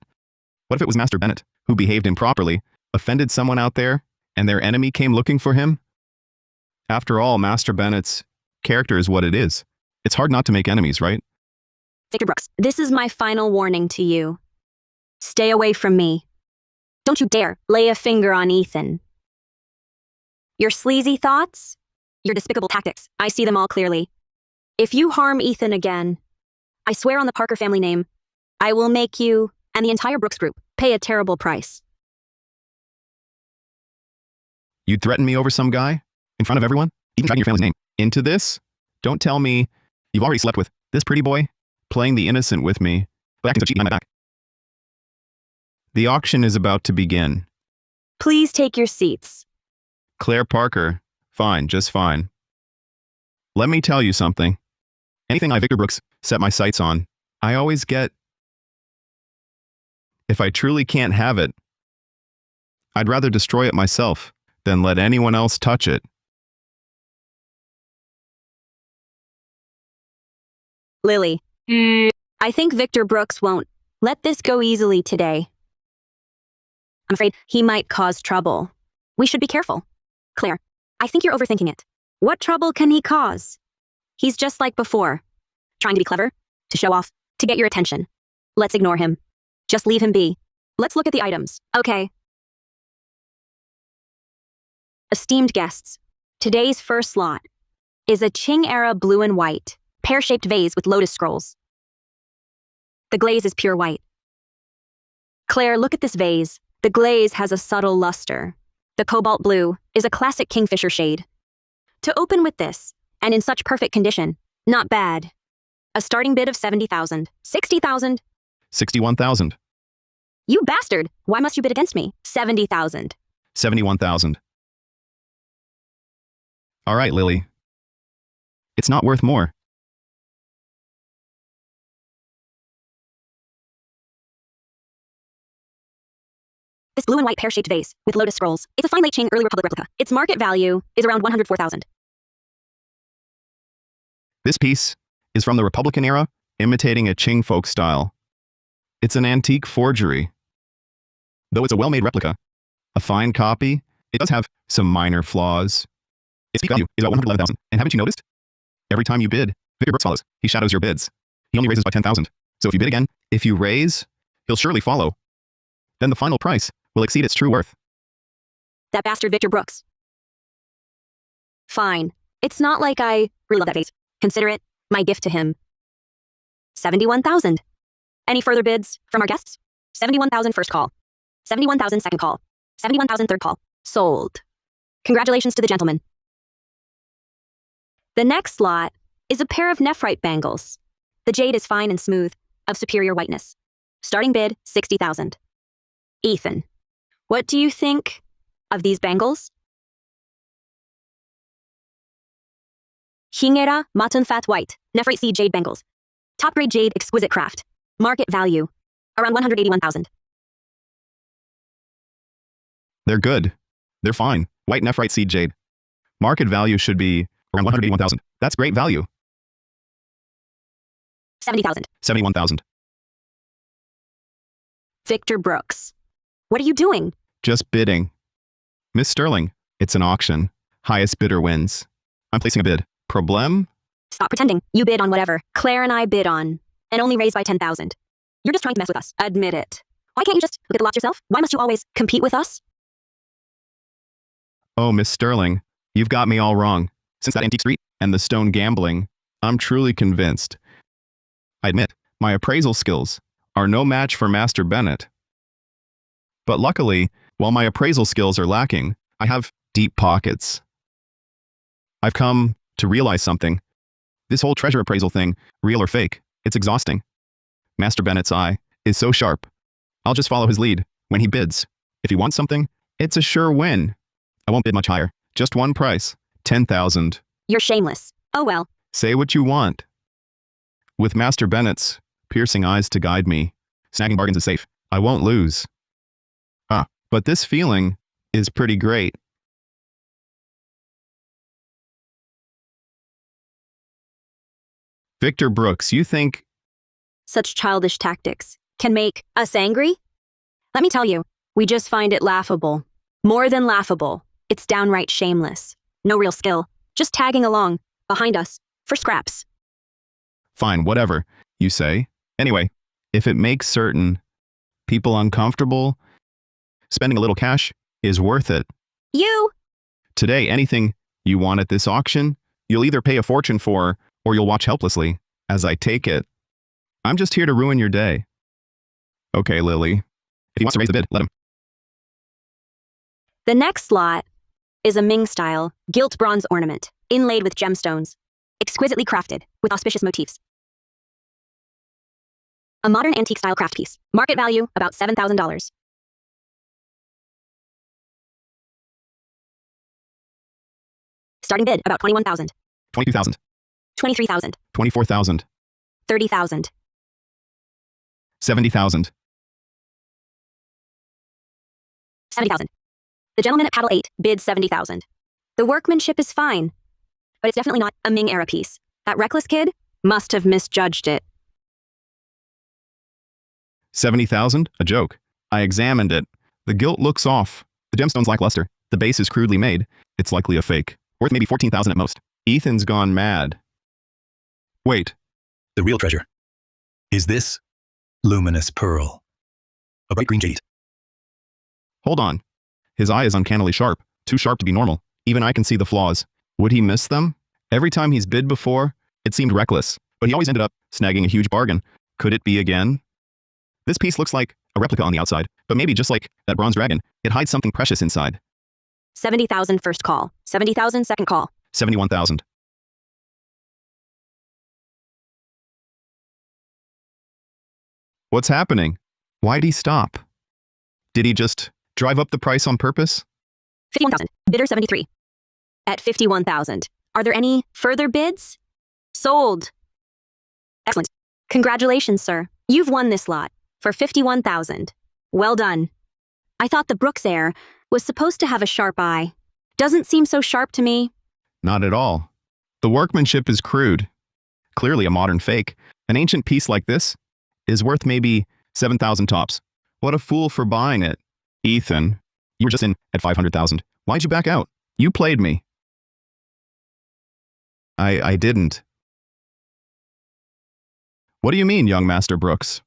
What if it was Master Bennett, who behaved improperly, offended someone out there, and their enemy came looking for him? After all, Master Bennett's character is what it is. It's hard not to make enemies, right? Victor Brooks, this is my final warning to you. Stay away from me. Don't you dare lay a finger on Ethan. Your sleazy thoughts? Your despicable tactics, I see them all clearly. If you harm Ethan again, I swear on the Parker family name, I will make you and the entire Brooks group pay a terrible price. You'd threaten me over some guy? In front of everyone? Even dragging your family's name into this? Don't tell me you've already slept with this pretty boy? Playing the innocent with me, but acting so cheap behind my back. The auction is about to begin. Please take your seats. Claire Parker. Fine, just fine. Let me tell you something. Anything I, Victor Brooks, set my sights on, I always get. If I truly can't have it, I'd rather destroy it myself than let anyone else touch it. Lily, I think Victor Brooks won't let this go easily today. I'm afraid he might cause trouble. We should be careful. Claire, I think you're overthinking it. What trouble can he cause? He's just like before, trying to be clever, to show off, to get your attention. Let's ignore him. Just leave him be. Let's look at the items, okay? Esteemed guests, today's first lot is a Qing-era blue and white, pear-shaped vase with lotus scrolls. The glaze is pure white. Claire, look at this vase. The glaze has a subtle luster. The cobalt blue is a classic kingfisher shade. To open with this, and in such perfect condition, not bad. A starting bid of 70,000. 60,000. 61,000. You bastard! Why must you bid against me? 70,000. 71,000. All right, Lily. It's not worth more. This blue and white pear-shaped vase with lotus scrolls. It's a fine late Qing early Republic replica. Its market value is around 104,000. This piece is from the Republican era, imitating a Qing folk style. It's an antique forgery. Though it's a well-made replica, a fine copy, it does have some minor flaws. Its peak value is about 111,000. And haven't you noticed? Every time you bid, Victor Brooks follows. He shadows your bids. He only raises by 10,000. So if you bid again, if you raise, he'll surely follow. Then the final price will exceed its true worth. That bastard Victor Brooks. Fine. It's not like I really love that vase. Consider it my gift to him. 71,000. Any further bids from our guests? 71,000 first call. 71,000 second call. 71,000 third call. Sold. Congratulations to the gentleman. The next lot is a pair of nephrite bangles. The jade is fine and smooth, of superior whiteness. Starting bid, 60,000. Ethan, what do you think of these bangles? Hingera Matun Fat White, nephrite seed jade bangles. Top grade jade, exquisite craft. Market value, around 181,000. They're good. They're fine. White nephrite seed jade. Market value should be around 181,000. That's great value. 70,000. 71,000. Victor Brooks, what are you doing? Just bidding. Miss Sterling, it's an auction. Highest bidder wins. I'm placing a bid. Problem? Stop pretending. You bid on whatever Claire and I bid on, and only raised by 10,000. You're just trying to mess with us. Admit it. Why can't you just look at the lots yourself? Why must you always compete with us? Oh, Miss Sterling, you've got me all wrong. Since that antique street and the stone gambling, I'm truly convinced. I admit, my appraisal skills are no match for Master Bennett. But luckily, while my appraisal skills are lacking, I have deep pockets. I've come to realize something. This whole treasure appraisal thing, real or fake, it's exhausting. Master Bennett's eye is so sharp. I'll just follow his lead when he bids. If he wants something, it's a sure win. I won't bid much higher. Just one price, 10,000. You're shameless. Oh well. Say what you want. With Master Bennett's piercing eyes to guide me, snagging bargains is safe. I won't lose. But this feeling is pretty great. Victor Brooks, you think Such childish tactics can make us angry? Let me tell you, we just find it laughable. More than laughable. It's downright shameless. No real skill. Just tagging along, behind us, for scraps. fine, whatever you say. Anyway, if it makes certain people uncomfortable, spending a little cash is worth it. You! Today, anything you want at this auction, you'll either pay a fortune for, or you'll watch helplessly as I take it. I'm just here to ruin your day. Okay, Lily. If he wants to raise the bid, let him. The next lot is a Ming-style, gilt bronze ornament, inlaid with gemstones, exquisitely crafted, with auspicious motifs. A modern antique-style craft piece. Market value, about $7,000. Starting bid, about 21,000. 22,000. 23,000. 24,000. 30,000. 70,000. 70,000. The gentleman at paddle 8 bids 70,000. The workmanship is fine, but it's definitely not a Ming-era piece. That reckless kid must have misjudged it. 70,000? A joke. I examined it. The gilt looks off. The gemstone's lackluster. The base is crudely made. It's likely a fake. Worth maybe 14,000 at most. Ethan's gone mad. Wait. The real treasure is this luminous pearl, a bright green jade. Hold on. His eye is uncannily sharp. Too sharp to be normal. Even I can see the flaws. Would he miss them? Every time he's bid before, it seemed reckless, but he always ended up snagging a huge bargain. Could it be again? This piece looks like a replica on the outside, but maybe just like that bronze dragon, it hides something precious inside. 70,000 first call. 70,000 second call. 71,000. What's happening? Why'd he stop? Did he just drive up the price on purpose? 51,000. Bidder 73. At 51,000. Are there any further bids? Sold. Excellent. Congratulations, sir. You've won this lot for 51,000. Well done. I thought the Brooks heir was supposed to have a sharp eye. Doesn't seem so sharp to me. Not at all. The workmanship is crude. Clearly a modern fake. An ancient piece like this is worth maybe 7,000 tops. What a fool for buying it. Ethan, you were just in at 500,000. Why'd you back out? You played me. I didn't. What do you mean, young Master Brooks?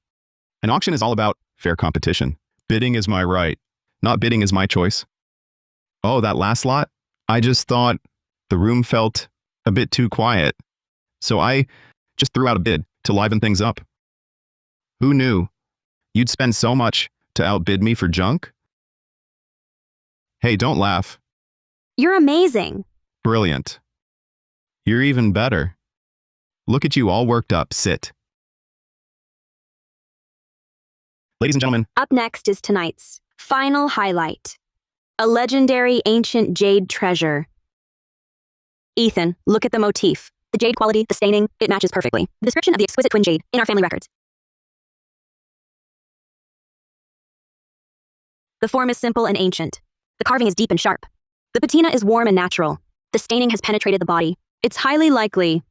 An auction is all about fair competition. Bidding is my right. Not bidding is my choice. Oh, that last lot? I just thought the room felt a bit too quiet. So I just threw out a bid to liven things up. Who knew? You'd spend so much to outbid me for junk? Hey, don't laugh. You're amazing. Brilliant. You're even better. Look at you all worked up. Sit. Ladies and gentlemen, Up next is tonight's final highlight. A legendary ancient jade treasure. Ethan, look at the motif. The jade quality, the staining, it matches perfectly. The description of the exquisite twin jade in our family records. The form is simple and ancient. The carving is deep and sharp. The patina is warm and natural. The staining has penetrated the body. It's highly likely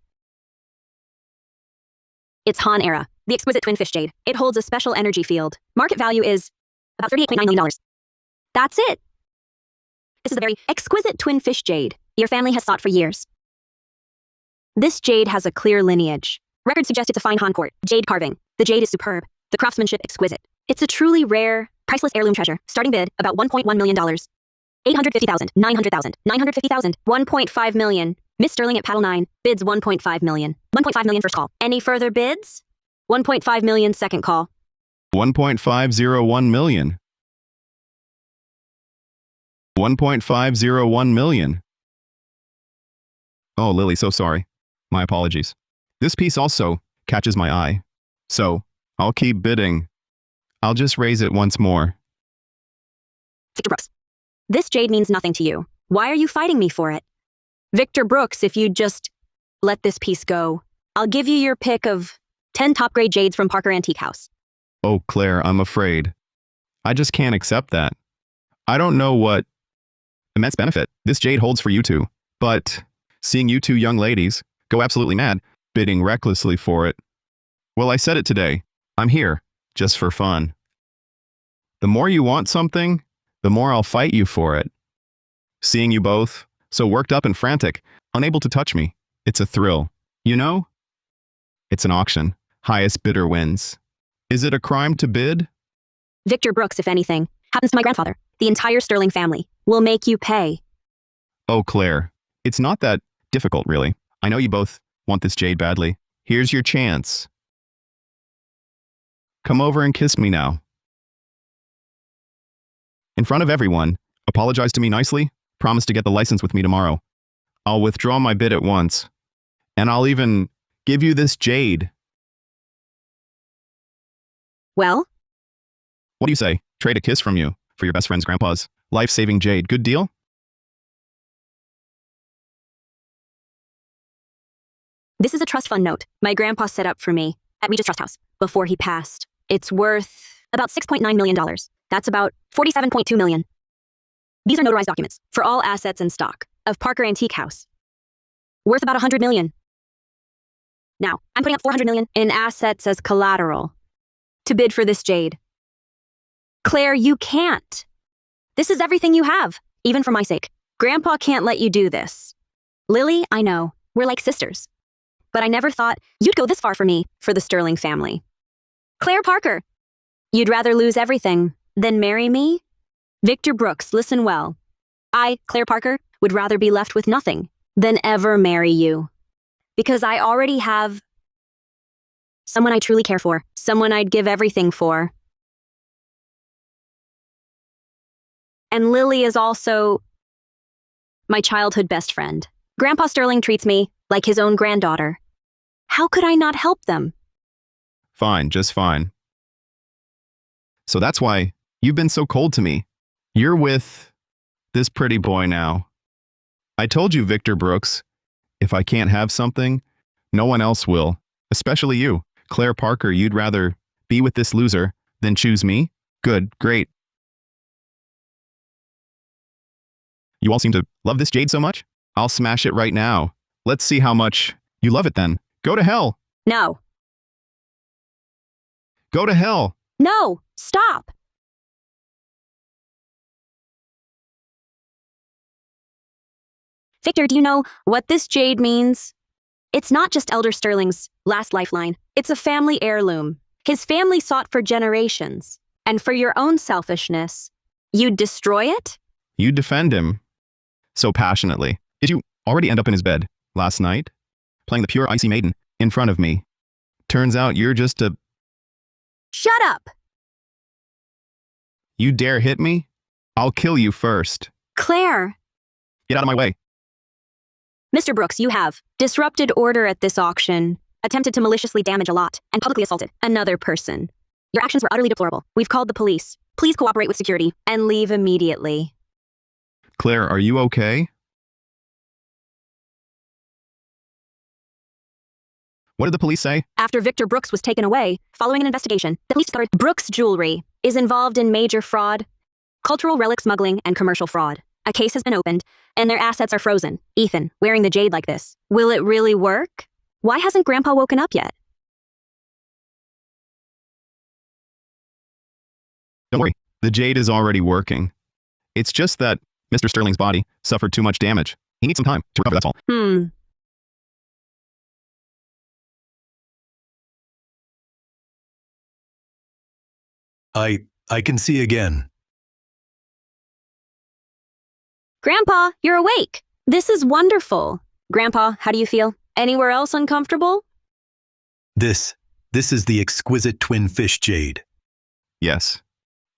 it's Han era. The exquisite twin fish jade. It holds a special energy field. Market value is about $38.9 million. That's it. This is a very exquisite twin fish jade your family has sought for years. This jade has a clear lineage. Records suggest it's a fine Han court jade carving. The jade is superb. The craftsmanship exquisite. It's a truly rare, priceless heirloom treasure. Starting bid about $1.1 million. 850,000, 900,000, 950,000, 1.5 million. Miss Sterling at Paddle 9 bids 1.5 million. 1.5 million first call. Any further bids? 1.5 million second call. 1.501 million. 1.501 million. Oh, Lily, so sorry. My apologies. This piece also catches my eye. So, I'll keep bidding. I'll just raise it once more. Victor Brooks. This jade means nothing to you. Why are you fighting me for it? Victor Brooks, if you'd just let this piece go, I'll give you your pick of 10 top-grade jades from Parker Antique House. Oh, Claire, I'm afraid. I just can't accept that. I don't know what immense benefit this jade holds for you two, but seeing you two young ladies go absolutely mad, bidding recklessly for it. Well, I said it today. I'm here just for fun. The more you want something, the more I'll fight you for it. Seeing you both so worked up and frantic, unable to touch me, it's a thrill. You know? It's an auction. Highest bidder wins. Is it a crime to bid? Victor Brooks, if anything, happens to my grandfather. The entire Sterling family will make you pay. Oh, Claire, it's not that difficult, really. I know you both want this jade badly. Here's your chance. Come over and kiss me now. In front of everyone, apologize to me nicely. Promise to get the license with me tomorrow. I'll withdraw my bid at once. And I'll even give you this jade. Well? What do you say? Trade a kiss from you for your best friend's grandpa's life-saving jade. Good deal? This is a trust fund note my grandpa set up for me at Regis Trust House before he passed. It's worth about $6.9 million. That's about $47.2 million. These are notarized documents for all assets and stock of Parker Antique House. Worth about $100 million. Now, I'm putting up $400 million in assets as collateral to bid for this jade. Claire, you can't. This is everything you have, even for my sake. Grandpa can't let you do this. Lily, I know, we're like sisters. But I never thought you'd go this far for me, for the Sterling family. Claire Parker, you'd rather lose everything than marry me? Victor Brooks, listen well. I, Claire Parker, would rather be left with nothing than ever marry you. Because I already have someone I truly care for, someone I'd give everything for. And Lily is also my childhood best friend. Grandpa Sterling treats me like his own granddaughter. How could I not help them? Fine, just fine. So that's why you've been so cold to me. You're with this pretty boy now. I told you, Victor Brooks, if I can't have something, no one else will, especially you. Claire Parker, you'd rather be with this loser than choose me? Good, great. You all seem to love this jade so much? I'll smash it right now. Let's see how much you love it then. Go to hell. No. Go to hell. No, stop. Victor, do you know what this jade means? It's not just Elder Sterling's last lifeline. It's a family heirloom. His family sought for generations. And for your own selfishness, you'd destroy it? You defend him so passionately. Did you already end up in his bed last night, playing the pure icy maiden in front of me? Turns out you're just a... Shut up! You dare hit me? I'll kill you first. Claire! Get out of my way. Mr. Brooks, you have disrupted order at this auction, attempted to maliciously damage a lot, and publicly assaulted another person. Your actions were utterly deplorable. We've called the police. Please cooperate with security and leave immediately. Claire, are you okay? What did the police say? After Victor Brooks was taken away, following an investigation, the police discovered Brooks Jewelry is involved in major fraud, cultural relic smuggling, and commercial fraud. A case has been opened, and their assets are frozen. Ethan, wearing the jade like this, will it really work? Why hasn't Grandpa woken up yet? Don't worry, the jade is already working. It's just that Mr. Sterling's body suffered too much damage. He needs some time to recover, that's all. I can see again. Grandpa, you're awake. This is wonderful. Grandpa, how do you feel? Anywhere else uncomfortable? This is the exquisite twin fish jade. Yes.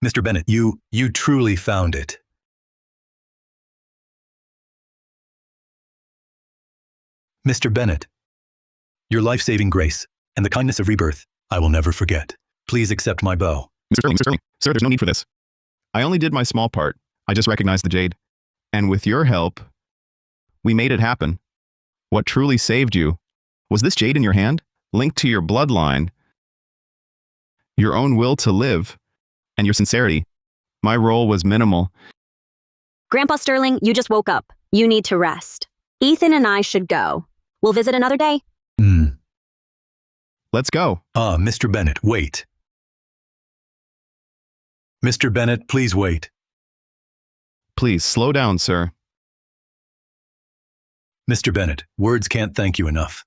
Mr. Bennett, you truly found it. Mr. Bennett, your life-saving grace and the kindness of rebirth, I will never forget. Please accept my bow. Mr. Sterling, sir, there's no need for this. I only did my small part. I just recognized the jade. And with your help, we made it happen. What truly saved you was this jade in your hand, linked to your bloodline, your own will to live, and your sincerity. My role was minimal. Grandpa Sterling, you just woke up. You need to rest. Ethan and I should go. We'll visit another day. Let's go. Mr. Bennett, wait. Mr. Bennett, please wait. Please, slow down, sir. Mr. Bennett, words can't thank you enough.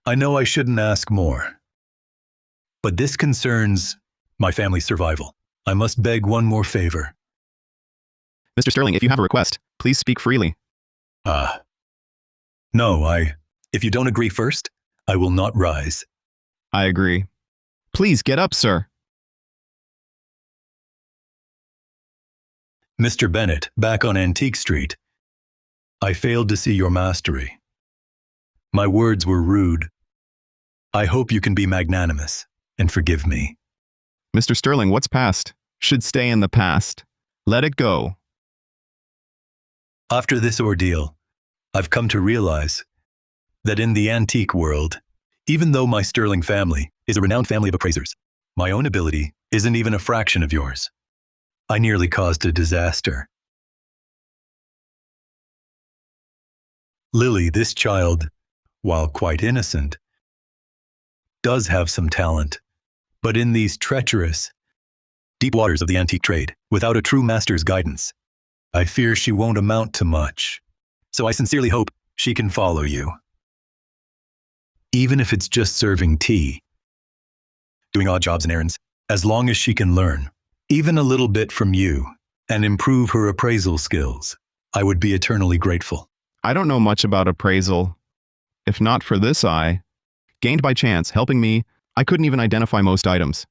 I know I shouldn't ask more, but this concerns my family's survival. I must beg one more favor. Mr. Sterling, if you have a request, please speak freely. No, if you don't agree first, I will not rise. I agree. Please get up, sir. Mr. Bennett, back on Antique Street, I failed to see your mastery. My words were rude. I hope you can be magnanimous and forgive me. Mr. Sterling, what's past should stay in the past. Let it go. After this ordeal, I've come to realize that in the antique world, even though my Sterling family is a renowned family of appraisers, my own ability isn't even a fraction of yours. I nearly caused a disaster. Lily, this child, while quite innocent, does have some talent, but in these treacherous, deep waters of the antique trade, without a true master's guidance, I fear she won't amount to much. So I sincerely hope she can follow you. Even if it's just serving tea, doing odd jobs and errands, as long as she can learn, even a little bit from you, and improve her appraisal skills, I would be eternally grateful. I don't know much about appraisal. If not for this eye, gained by chance, helping me, I couldn't even identify most items.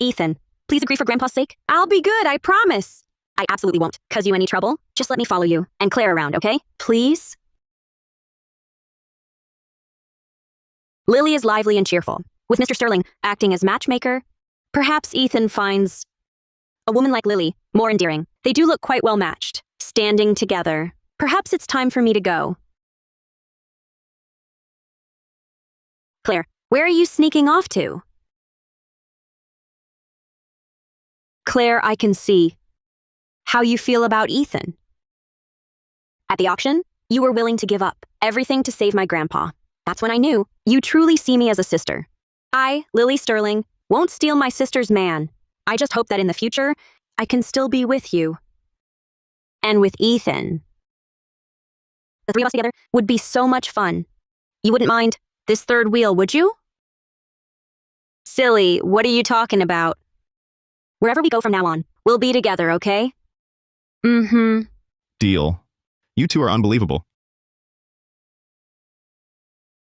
Ethan, please agree for Grandpa's sake. I'll be good, I promise. I absolutely won't cause you any trouble. Just let me follow you and Claire around, okay? Please? Lily is lively and cheerful, with Mr. Sterling acting as matchmaker. Perhaps Ethan finds a woman like Lily more endearing. They do look quite well matched, standing together. Perhaps it's time for me to go. Claire, where are you sneaking off to? Claire, I can see how you feel about Ethan. At the auction, you were willing to give up everything to save my grandpa. That's when I knew you truly see me as a sister. I, Lily Sterling, won't steal my sister's man. I just hope that in the future, I can still be with you. And with Ethan. The three of us together would be so much fun. You wouldn't mind this third wheel, would you? Silly, what are you talking about? Wherever we go from now on, we'll be together, okay? Mm-hmm. Deal. You two are unbelievable.